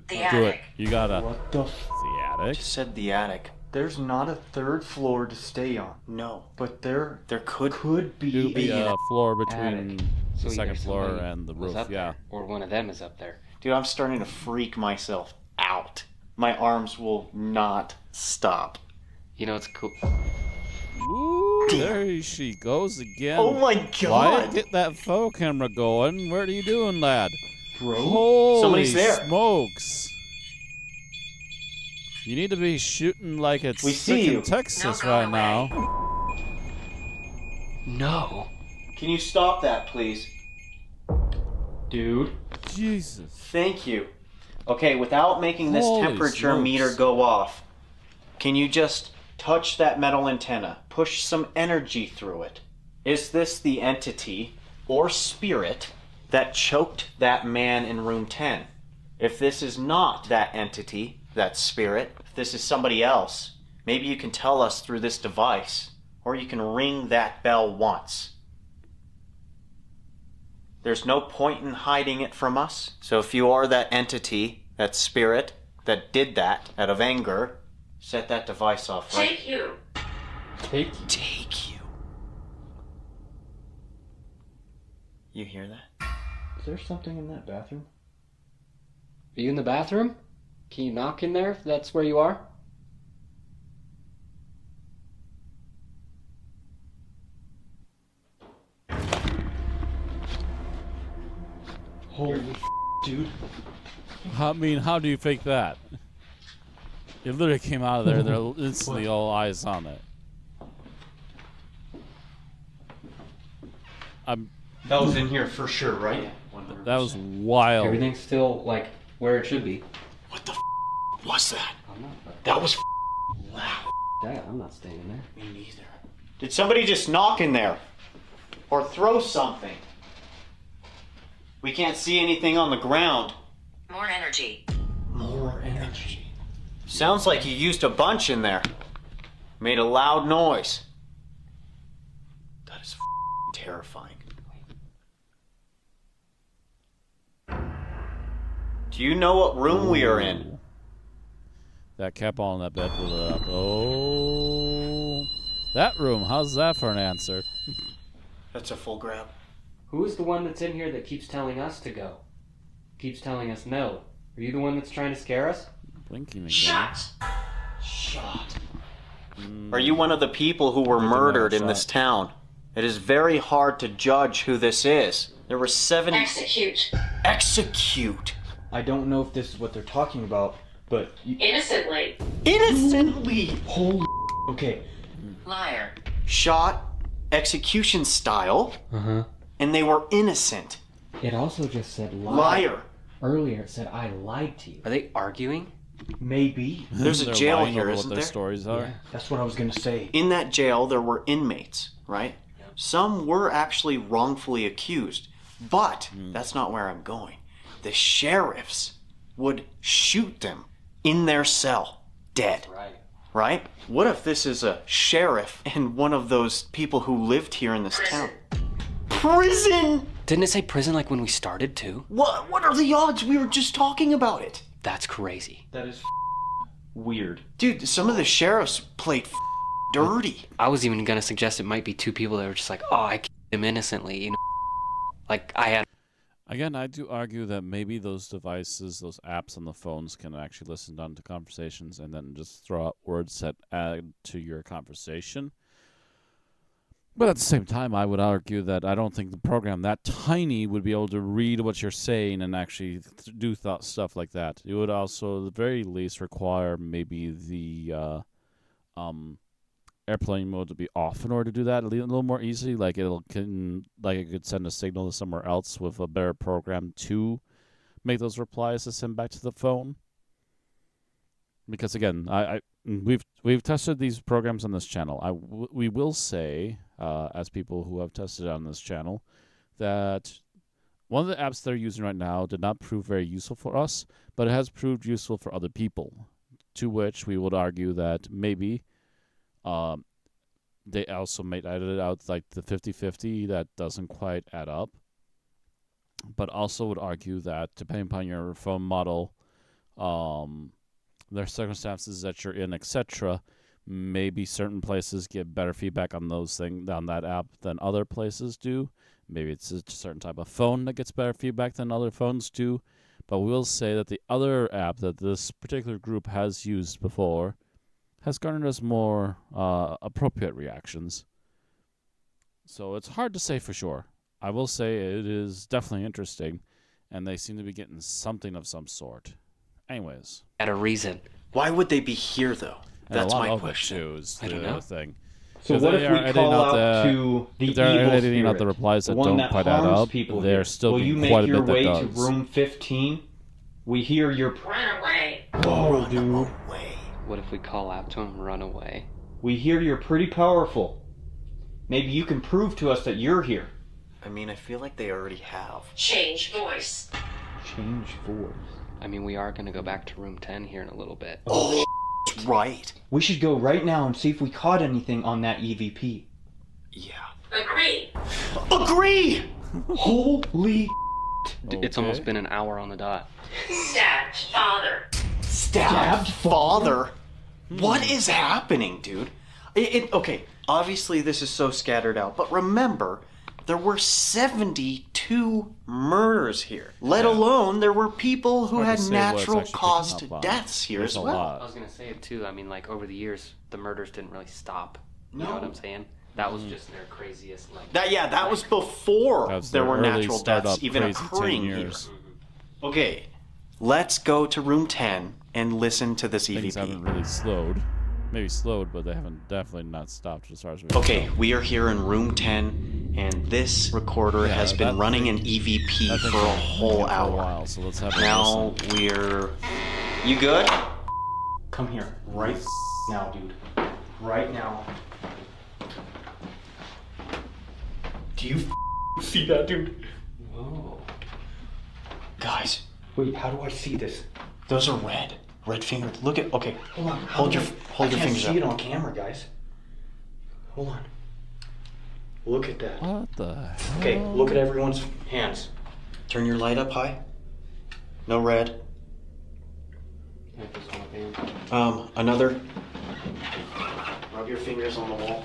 The Do attic. it. You gotta. What the The attic? Just said the attic. There's not a third floor to stay on. No. But there There could be It'll be a floor between attic. the either second floor somebody and the was roof. up Yeah. there, or one of them is up there. Dude, I'm starting to freak myself out. My arms will not stop. You know, it's cool. Ooh, there she goes again. Oh my Wyatt, god. get that photo camera going. What are you doing, lad? Bro? Holy Somebody's there. smokes. You need to be shooting like it's We see frickin' you. Texas No, go right away. now. No. Can you stop that, please? Dude. Jesus. Thank you. Okay, without making this Holy temperature smokes. meter go off, can you just touch that metal antenna? Push some energy through it. Is this the entity or spirit that choked that man in room 10? If this is not that entity, that spirit, if this is somebody else, maybe you can tell us through this device, or you can ring that bell once. There's no point in hiding it from us. So if you are that entity, that spirit, that did that out of anger, set that device off, right? Take you. Take you. You hear that? Is there something in that bathroom? Are you in the bathroom? Can you knock in there if that's where you are? Holy dude. I mean, how do you fake that? It literally came out of there. They're instantly all eyes on it. That was in here for sure, right? Yeah, 100%. That was wild. Everything's still like where it should be. What the was that? I'm not. That was loud. That, I'm not staying in there. Me neither. Did somebody just knock in there? Or throw something? We can't see anything on the ground. More energy. More energy. Sounds like you used a bunch in there. Made a loud noise. That is terrifying. Do you know what room we are in? That cat ball in that bed blew it up. Oh. That room. How's that for an answer? That's a full grab. Who is the one that's in here that keeps telling us to go? Keeps telling us no. Are you the one that's trying to scare us? Blinking again. Shut. Are you one of the people who were murdered in this town? It is very hard to judge who this is. There were 7... Execute. Execute. I don't know if this is what they're talking about, but... Innocently. Innocently! Holy okay. Liar. Shot, execution style, and they were innocent. It also just said Liar. Earlier it said I lied to you. Are they arguing? Maybe. There's a They're jail lying here, over isn't what their there? stories are. Yeah, that's what I was gonna say. In that jail, there were inmates, right? Some were actually wrongfully accused, but that's not where I'm going. The sheriffs would shoot them in their cell, dead. Right? What if this is a sheriff and one of those people who lived here in this town? Prison! Didn't it say prison like when we started too? What are the odds? We were just talking about it. That's crazy. That is weird. Dude, some of the sheriffs played dirty. I was even gonna suggest it might be two people that were just like, oh, I killed him innocently, you know? Like I had. Again, I do argue that maybe those devices, those apps on the phones can actually listen down to conversations and then just throw out words that add to your conversation. But at the same time, I would argue that I don't think the program that tiny would be able to read what you're saying and actually do stuff like that. It would also, at the very least, require maybe the airplane mode to be off in order to do that a little more easily. Like it could send a signal to somewhere else with a better program to make those replies to send back to the phone. Because again, we've tested these programs on this channel. We will say, as people who have tested on this channel, that one of the apps they're using right now did not prove very useful for us, but it has proved useful for other people. To which we would argue that maybe they also might edit out like the 50-50 that doesn't quite add up. But also would argue that depending upon your phone model, their circumstances that you're in, etc., maybe certain places get better feedback on those things on that app than other places do. Maybe it's a certain type of phone that gets better feedback than other phones do. But we'll say that the other app that this particular group has used before has garnered us more appropriate reactions. So it's hard to say for sure. I will say it is definitely interesting, and they seem to be getting something of some sort. Anyways. At a reason. Why would they be here, though? That's my question. I don't know. Thing. So what if we call out to the evil editing spirit, out the replies that the one don't that quite add harms up, people there's here? still Will you quite make a your bit that way does. to room 15? We hear your... Run away. Oh, dude. What if we call out to him, run away? We hear you're pretty powerful. Maybe you can prove to us that you're here. I mean, I feel like they already have. Change voice. Change voice. I mean, we are gonna go back to room 10 here in a little bit. Oh, right. We should go right now and see if we caught anything on that EVP. Yeah. Agree. Agree! Holy It's almost been an hour on the dot. Stabbed father. Stabbed father? What is happening, dude? Okay, obviously this is so scattered out, but remember, there were 72 murders here. Let alone there were people who had natural caused deaths here as well. I was gonna say it too. I mean, like, over the years, the murders didn't really stop. You know what I'm saying? That was just their craziest, like... That was before there were natural deaths even crazy occurring 10 here. years. Okay, let's go to room 10 and listen to this EVP. Things haven't really slowed. Maybe slowed, but they haven't definitely not stopped as far as we Okay, we are here in room 10, and this recorder has been running an EVP for a whole hour. For a while, so let's have a now listen. we're... You good? Come here, right now, dude. Right now. Do you see that, dude? Whoa. Guys. Wait, how do I see this? Those are red. Red fingers. Look at... Okay. Hold on. Hold your fingers up. I can't see it on camera, guys. Hold on. Look at that. What the hell? Okay, look at everyone's hands. Turn your light up high. No red. Another. Rub your fingers on the wall.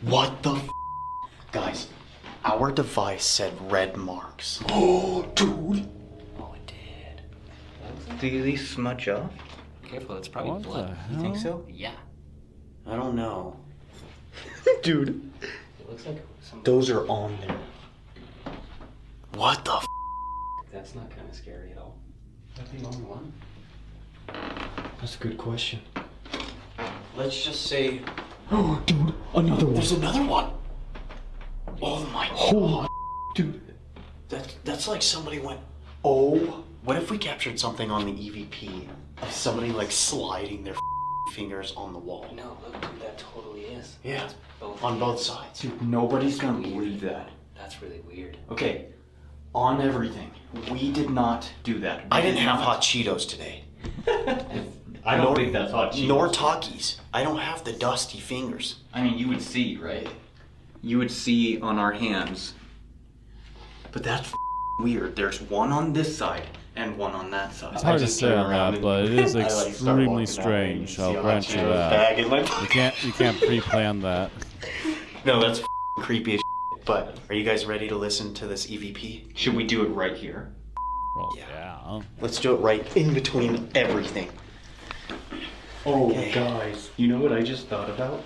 What the f? Guys, our device said red marks. Oh, dude. Oh, it did. Do these smudge off? Careful, it's probably What blood. the You think hell? so? Yeah. I don't know. Dude. It looks like some... Those are on there. What the f? That's not kind of scary at all. That'd be only one. That's a good question. Let's just say... Oh, dude. Another one. There's another one. Oh my god. Dude. That's like somebody went, oh. What if we captured something on the EVP of somebody like sliding their fingers on the wall? No, look, dude, that totally is. Yeah, Both on both hands. sides. Dude, nobody's gonna believe that. That's really weird. Okay, on everything. We did not do that. I didn't have hot Cheetos today. I don't think that's hot Cheetos. Nor Takis. I don't have the dusty fingers. I mean, you would see, right? You would see on our hands. But that's weird. There's one on this side and one on that side. It's hard to say on that, but it is extremely strange. I'll grant you that. You can't pre-plan that. No, that's creepy as shit. But are you guys ready to listen to this EVP? Should we do it right here? Well, yeah. Let's do it right in between everything. Oh, guys, you know what I just thought about?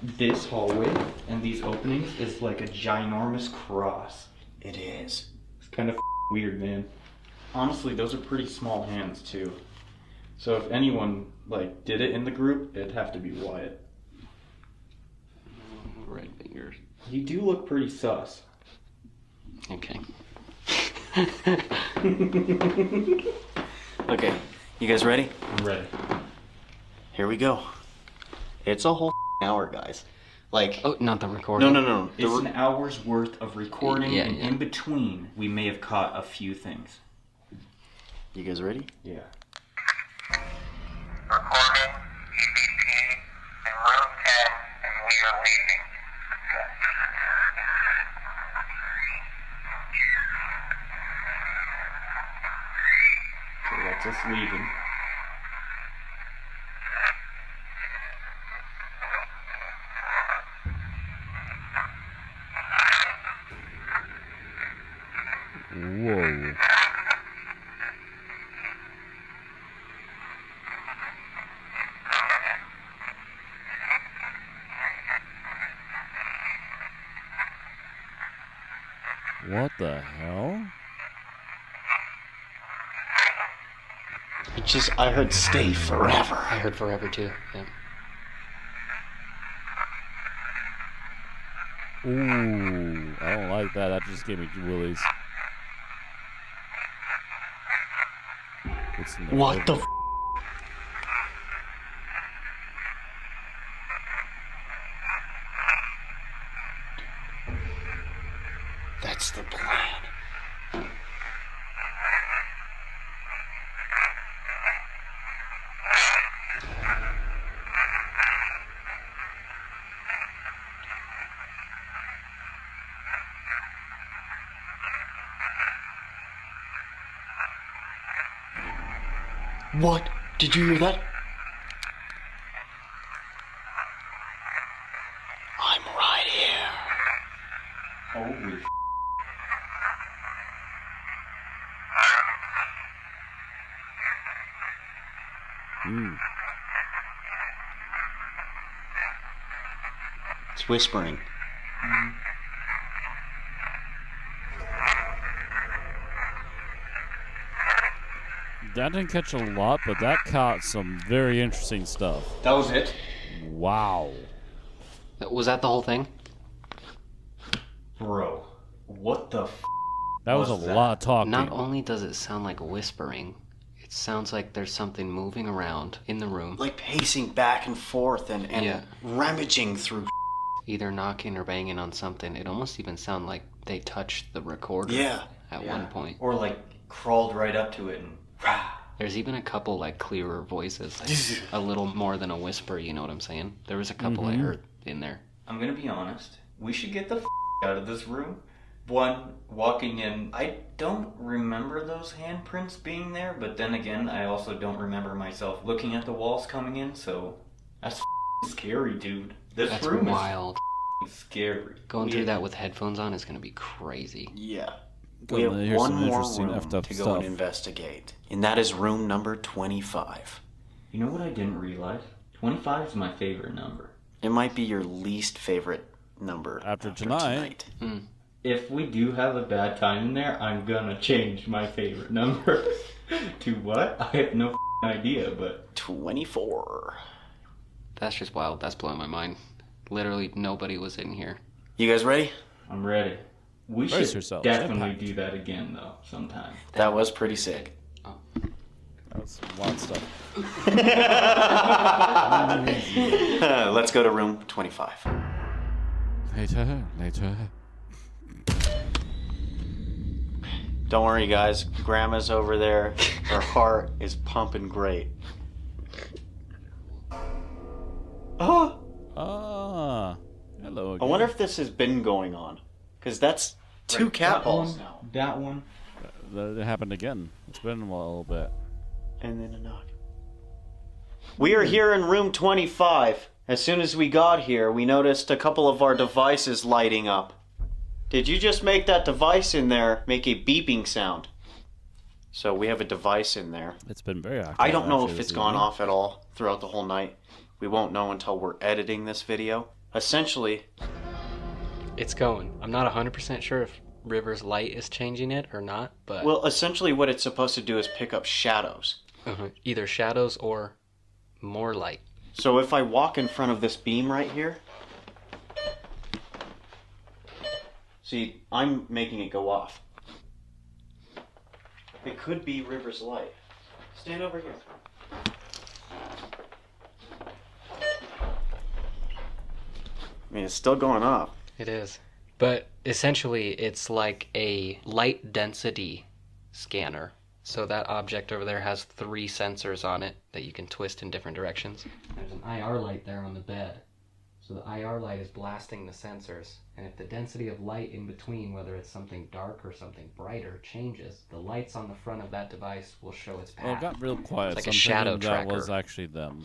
This hallway and these openings is like a ginormous cross. It is. It's kind of weird, man. Honestly, those are pretty small hands, too. So if anyone, like, did it in the group, it'd have to be Wyatt. Red fingers. You do look pretty sus. Okay. Okay, you guys ready? I'm ready. Here we go. It's a whole hour, guys. Like, oh, not the recording. No. It's an hour's worth of recording, and in between, we may have caught a few things. You guys ready? Yeah. Recording EVP in room 10, and we are leaving. So that's us leaving. Whoa. What the hell? I heard stay forever. I heard forever too. Yeah. Ooh, I don't like that. That just gave me willies. What the f? That's the plan. What? Did you hear that? I'm right here. Holy It's whispering. That didn't catch a lot, but that caught some very interesting stuff. That was it? Wow. Was that the whole thing? Bro, what the f***? That was a lot of talking. Not only does it sound like whispering, it sounds like there's something moving around in the room. Like pacing back and forth and rummaging through. Either knocking or banging on something. It almost even sounded like they touched the recorder at one point. Or like crawled right up to it and... There's even a couple like clearer voices. Like, a little more than a whisper, you know what I'm saying? There was a couple I heard in there. I'm gonna be honest. We should get the f*** out of this room. One, walking in, I don't remember those handprints being there, but then again, I also don't remember myself looking at the walls coming in, so that's scary, dude. This room wild. Is scary. Going through that with headphones on is gonna be crazy. Yeah. Good, We have here's one some more interesting room effed up to go stuff. and investigate, and that is room number 25. You know what I didn't realize? 25 is my favorite number. It might be your least favorite number after tonight. If we do have a bad time in there, I'm gonna change my favorite number. To what? I have no idea, but... 24. That's just wild. That's blowing my mind. Literally nobody was in here. You guys ready? I'm ready. We Brace should yourselves. definitely Impact. do that again, though, sometime. That was pretty sick. That was a lot of stuff. Let's go to room 25. Later. Don't worry, guys. Grandma's over there. Her heart is pumping great. Oh! Hello again. I wonder if this has been going on. Because that's two cat balls now. That one. It happened again. It's been a little bit. And then a knock. We are here in room 25. As soon as we got here, we noticed a couple of our devices lighting up. Did you just make that device in there make a beeping sound? So we have a device in there. It's been very active. I don't know actually, if it's this gone evening. off at all throughout the whole night. We won't know until we're editing this video. Essentially, It's going. I'm not 100% sure if River's light is changing it or not, but... well, essentially what it's supposed to do is pick up shadows. Either shadows or more light. So if I walk in front of this beam right here, see, I'm making it go off. It could be River's light. Stand over here. I mean, it's still going off. It is. But essentially, it's like a light density scanner. So that object over there has 3 sensors on it that you can twist in different directions. There's an IR light there on the bed. So the IR light is blasting the sensors. And if the density of light in between, whether it's something dark or something brighter, changes, the lights on the front of that device will show its path. Well, it got real quiet. It's like so a I'm shadow thinking tracker. That was actually them.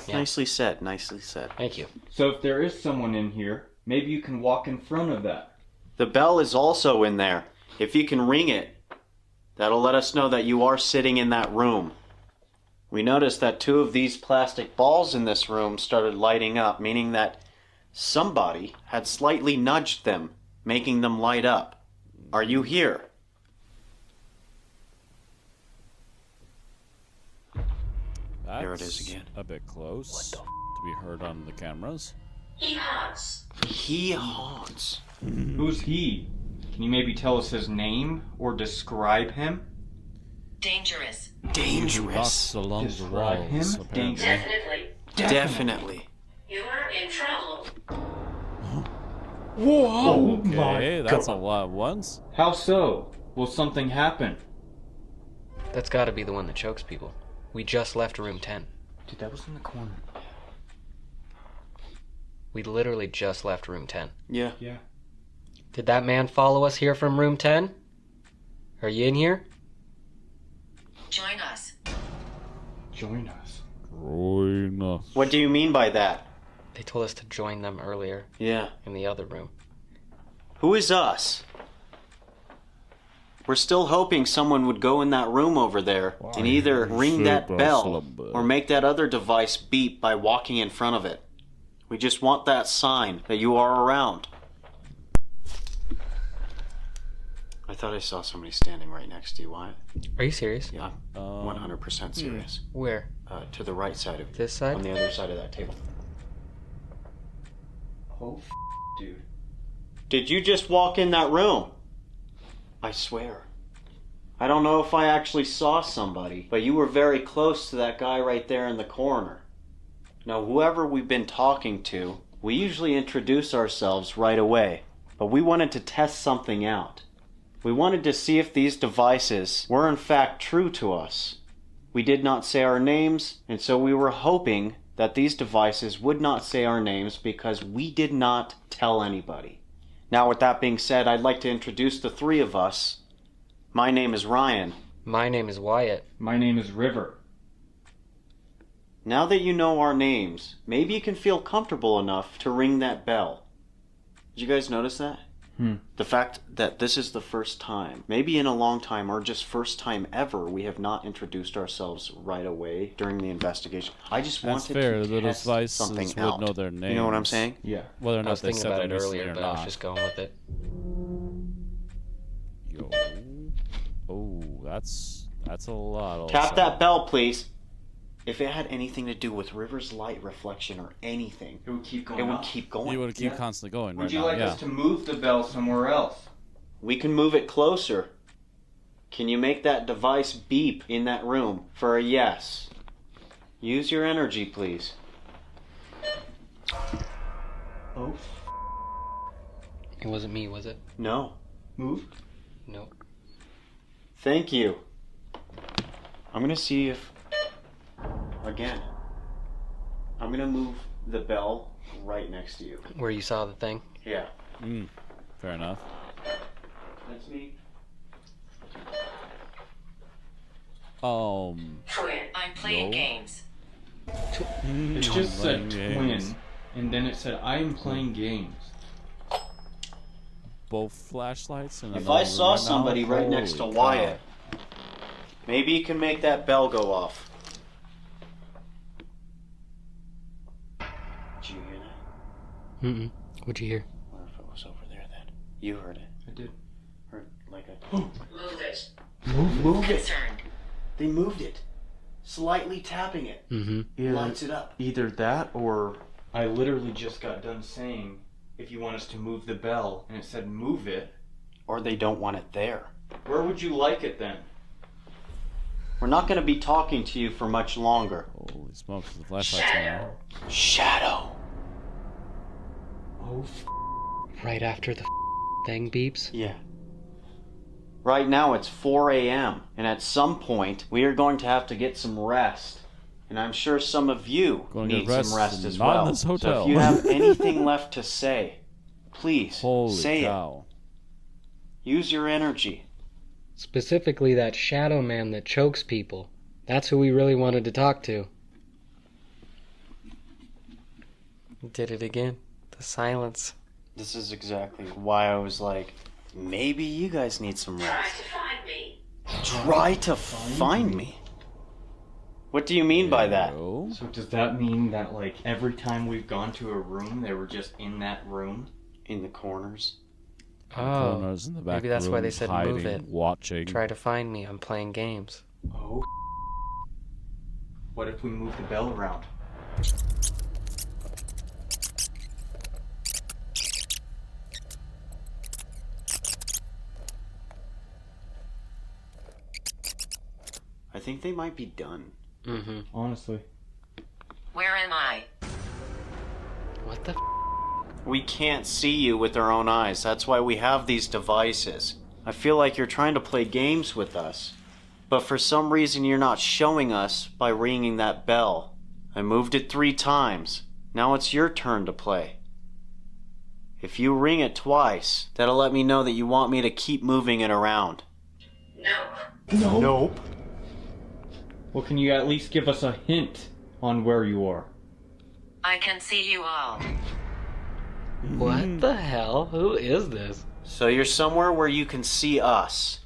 Yeah. Nicely said, nicely said. Thank you. So if there is someone in here, maybe you can walk in front of that. The bell is also in there. If you can ring it, that'll let us know that you are sitting in that room. We noticed that 2 of these plastic balls in this room started lighting up, meaning that somebody had slightly nudged them, making them light up. Are you here? That's There it is again. A bit close to be heard on the cameras. He haunts. He haunts. Who's he? Can you maybe tell us his name or describe him? Dangerous. Dangerous. Walks along the Describe him? walls. apparently. Definitely. Definitely. You are in trouble. Whoa! Okay, that's a lot at once. How so? Will something happen? That's gotta be the one that chokes people. We just left room 10. Dude, that was in the corner. We literally just left room 10. Yeah. Yeah. Did that man follow us here from room 10? Are you in here? Join us. Join us. Join us. What do you mean by that? They told us to join them earlier. Yeah. In the other room. Who is us? We're still hoping someone would go in that room over there and either ring that bell or make that other device beep by walking in front of it. We just want that sign that you are around. I thought I saw somebody standing right next to you, Wyatt. Are you serious? Yeah, I'm 100% serious. Where? To the right side of you. This side? On the other side of that table. Oh, dude. Did you just walk in that room? I swear. I don't know if I actually saw somebody, but you were very close to that guy right there in the corner. Now, whoever we've been talking to, we usually introduce ourselves right away, but we wanted to test something out. We wanted to see if these devices were in fact true to us. We did not say our names, and so we were hoping that these devices would not say our names because we did not tell anybody. Now, with that being said, I'd like to introduce the three of us. My name is Ryan. My name is Wyatt. My name is River. Now that you know our names, maybe you can feel comfortable enough to ring that bell. Did you guys notice that? The fact that this is the first time, maybe in a long time or just first time ever, we have not introduced ourselves right away during the investigation. I just wanted fair. to The test devices something would out. know their names. You know what I'm saying? Yeah. Whether or I not was they thinking said about them it recently earlier, or but I was not. just going with it. Yo. Oh, that's a lot. all Tap of a that sudden. bell, please. If it had anything to do with River's light reflection or anything, It would keep going it would off. keep going. You would keep constantly going. Would right you now. like Yeah. us to move the bell somewhere else? We can move it closer. Can you make that device beep in that room for a yes? Use your energy, please. Oh. It wasn't me, was it? No. Move. No. Thank you. I'm gonna see if... Again. I'm gonna move the bell right next to you. Where you saw the thing? Yeah. Fair enough. That's me. Twin, I'm playing No. games. It just said twin, and then it said, I am playing games. Both flashlights and If I saw somebody right next to Wyatt, maybe you can make that bell go off. Did you hear that? Mm-mm. What'd you hear? I wonder if it was over there then. You heard it. I did. Heard like a... Move it. Move it. Concerned. They moved it. Slightly tapping it. Mm-hmm. Lights it up. Either that or I literally just got done saying if you want us to move the bell, and it said move it. Or they don't want it there. Where would you like it then? We're not going to be talking to you for much longer. Holy smokes, the flashlights now. Shadow. Oh, Right after the thing beeps? Yeah. Right now it's 4 a.m. and at some point we are going to have to get some rest. And I'm sure some of you Going to need get some rest rest as not in well. this So hotel. if you have anything left to say, please Holy say cow. it. Use your energy. Specifically that shadow man that chokes people. That's who we really wanted to talk to. Did it again. The silence. This is exactly why I was like, maybe you guys need some Try rest. to find me. Try to find me? What do you mean by that? So does that mean that like every time we've gone to a room, they were just in that room? In the corners? Oh, Corners in the back maybe that's why they rooms, said hiding, move it. watching. Try to find me. I'm playing games. Oh. What if we move the bell around? I think they might be done. Mm-hmm. Honestly. Where am I? What the We can't see you with our own eyes. That's why we have these devices. I feel like you're trying to play games with us. But for some reason you're not showing us by ringing that bell. I moved it 3 times. Now it's your turn to play. If you ring it twice, that'll let me know that you want me to keep moving it around. No. Nope. Well, can you at least give us a hint on where you are? I can see you all. What the hell? Who is this? So you're somewhere where you can see us.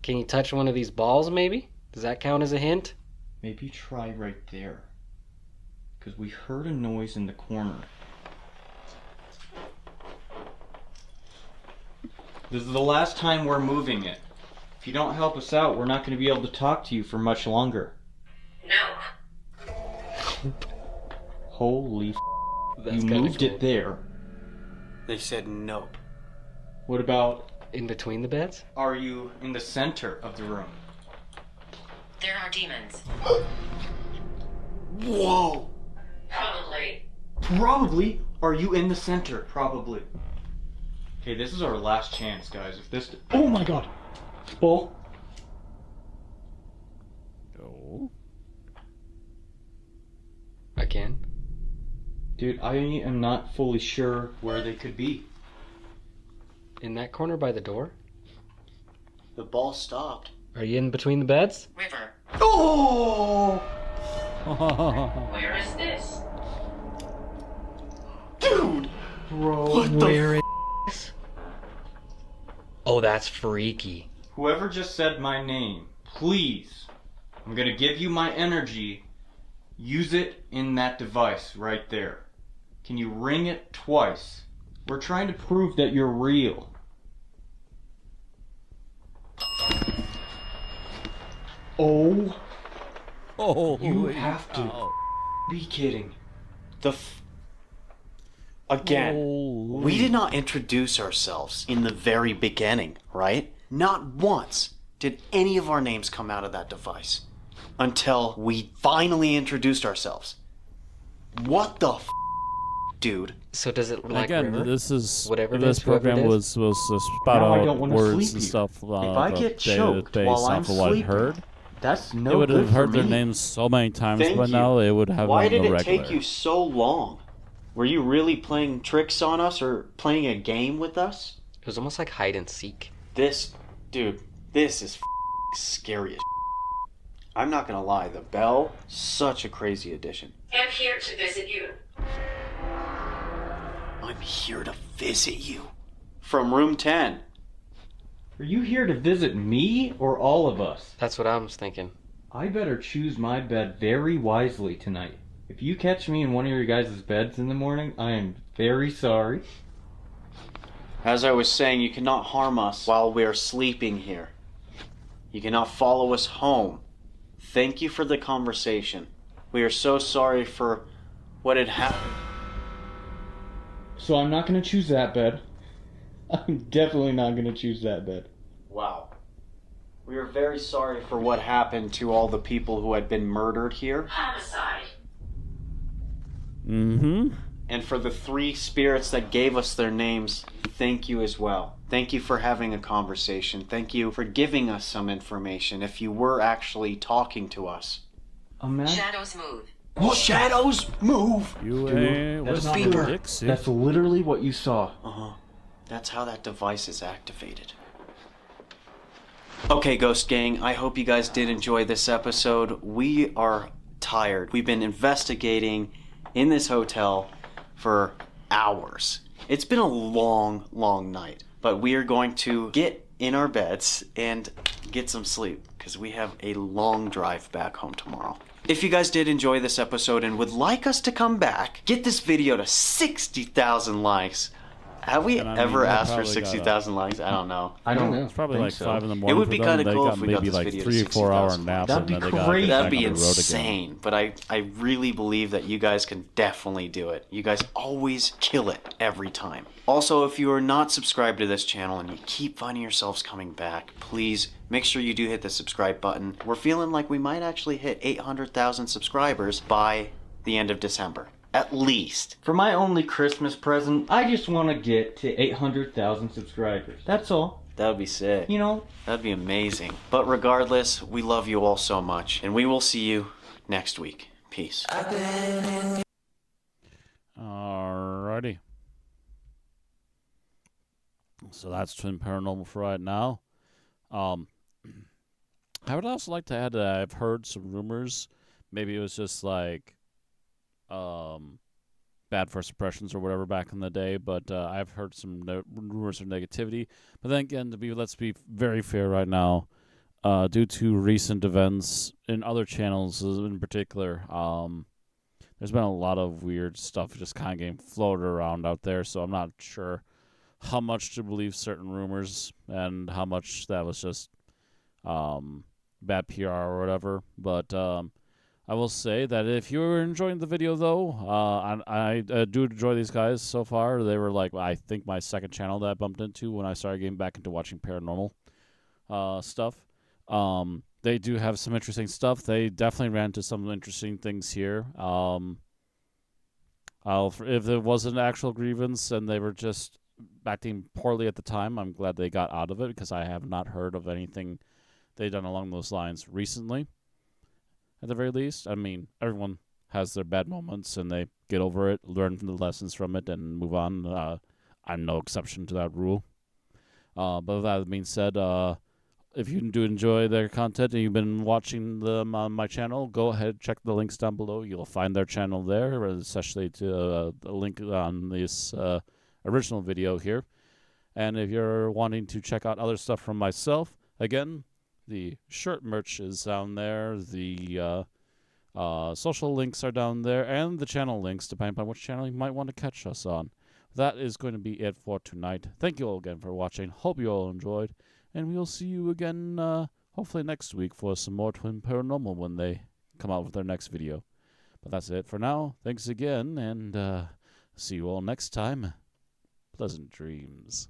Can you touch one of these balls, maybe? Does that count as a hint? Maybe try right there. Because we heard a noise in the corner. This is the last time we're moving it. If you don't help us out, we're not going to be able to talk to you for much longer. No. Holy That's you kinda moved cool. it there. They said nope. What about, In between the beds? are you in the center of the room? There are demons. Whoa! Probably. Probably. Are you in the center? Probably. Okay, this is our last chance, guys. If this... Oh my god! Bull. Oh. Again? Dude, I am not fully sure where they could be. In that corner by the door? The ball stopped. Are you in between the beds? River. Oh! Where is this? Dude! Bro, What the is? Oh, that's freaky. whoever just said my name, please, I'm gonna give you my energy. Use it in that device right there. Can you ring it twice? We're trying to prove that you're real. Oh, Oh, you have to be kidding. Again, we did not introduce ourselves in the very beginning, right? Not once did any of our names come out of that device until we finally introduced ourselves. What the dude? So does it look like Again, River? this is Whatever it this is, whoever program it is? was to spout Now I don't out wanna words sleep and you. stuff If I get choked based while I'm off of what I sleeping, heard. that's They no would good have for heard their me. names so many times Thank by you. now they would have Why them did on it the regular. take you so long? Were you really playing tricks on us or playing a game with us? It was almost like hide and seek. This, dude, this is scary as I'm not gonna lie, the bell, such a crazy addition. I'm here to visit you. I'm here to visit you. From room 10. Are you here to visit me or all of us? That's what I was thinking. I better choose my bed very wisely tonight. If you catch me in one of your guys' beds in the morning, I am very sorry. As I was saying, you cannot harm us while we are sleeping here. You cannot follow us home. Thank you for the conversation. We are so sorry for what had happened. So I'm not going to choose that bed. I'm definitely not going to choose that bed. Wow. We are very sorry for what happened to all the people who had been murdered here. Homicide. Mm-hmm. And for the 3 spirits that gave us their names, thank you as well. Thank you for having a conversation. Thank you for giving us some information if you were actually talking to us. Shadows move. Shadows move! You Dude, that's not Fever. correct. That's literally what you saw. Uh-huh. That's how that device is activated. Okay, Ghost Gang, I hope you guys did enjoy this episode. We are tired. We've been investigating in this hotel for hours. It's been a long, long night, but we are going to get in our beds and get some sleep because we have a long drive back home tomorrow. If you guys did enjoy this episode and would like us to come back, get this video to 60,000 likes. Have we And I mean, ever they asked for probably got 60,000 likes? I don't know. I don't know. It's probably think like so. 5 in the morning. It would be for them, kind of they cool got if we maybe got this like video 3 to or 4 hour 60,000. naps That'd and be then they got crazy. back That'd be on the road again. insane, but I really believe that you guys can definitely do it. You guys always kill it every time. Also, if you are not subscribed to this channel and you keep finding yourselves coming back, please make sure you do hit the subscribe button. We're feeling like we might actually hit 800,000 subscribers by the end of December. At least. For my only Christmas present, I just want to get to 800,000 subscribers. That's all. That would be sick. You know? That'd be amazing. But regardless, we love you all so much, and we will see you next week. Peace. Alrighty. So that's Twin Paranormal for right now. I would also like to add that I've heard some rumors. Maybe it was just like bad first impressions or whatever back in the day, but I've heard some rumors of negativity. But then again, let's be very fair right now. Due to recent events in other channels in particular, there's been a lot of weird stuff just kind of getting floated around out there, so I'm not sure how much to believe certain rumors and how much that was just bad PR or whatever. But I will say that if you were enjoying the video, though, I do enjoy these guys so far. They were like, I think, my second channel that I bumped into when I started getting back into watching paranormal stuff. They do have some interesting stuff. They definitely ran into some interesting things here. If it was an actual grievance and they were just acting poorly at the time, I'm glad they got out of it, because I have not heard of anything they've done along those lines recently. At the very least, I mean, everyone has their bad moments and they get over it, learn from the lessons from it, and move on. I'm no exception to that rule. But with that being said, if you do enjoy their content and you've been watching them on my channel, go ahead, check the links down below. You'll find their channel there, especially to the link on this original video here. And if you're wanting to check out other stuff from myself, again, the shirt merch is down there. The social links are down there, and the channel links, depending on which channel you might want to catch us on. That is going to be it for tonight. Thank you all again for watching. Hope you all enjoyed. And we'll see you again, hopefully next week, for some more Twin Paranormal when they come out with their next video. But that's it for now. Thanks again, and see you all next time. Pleasant dreams.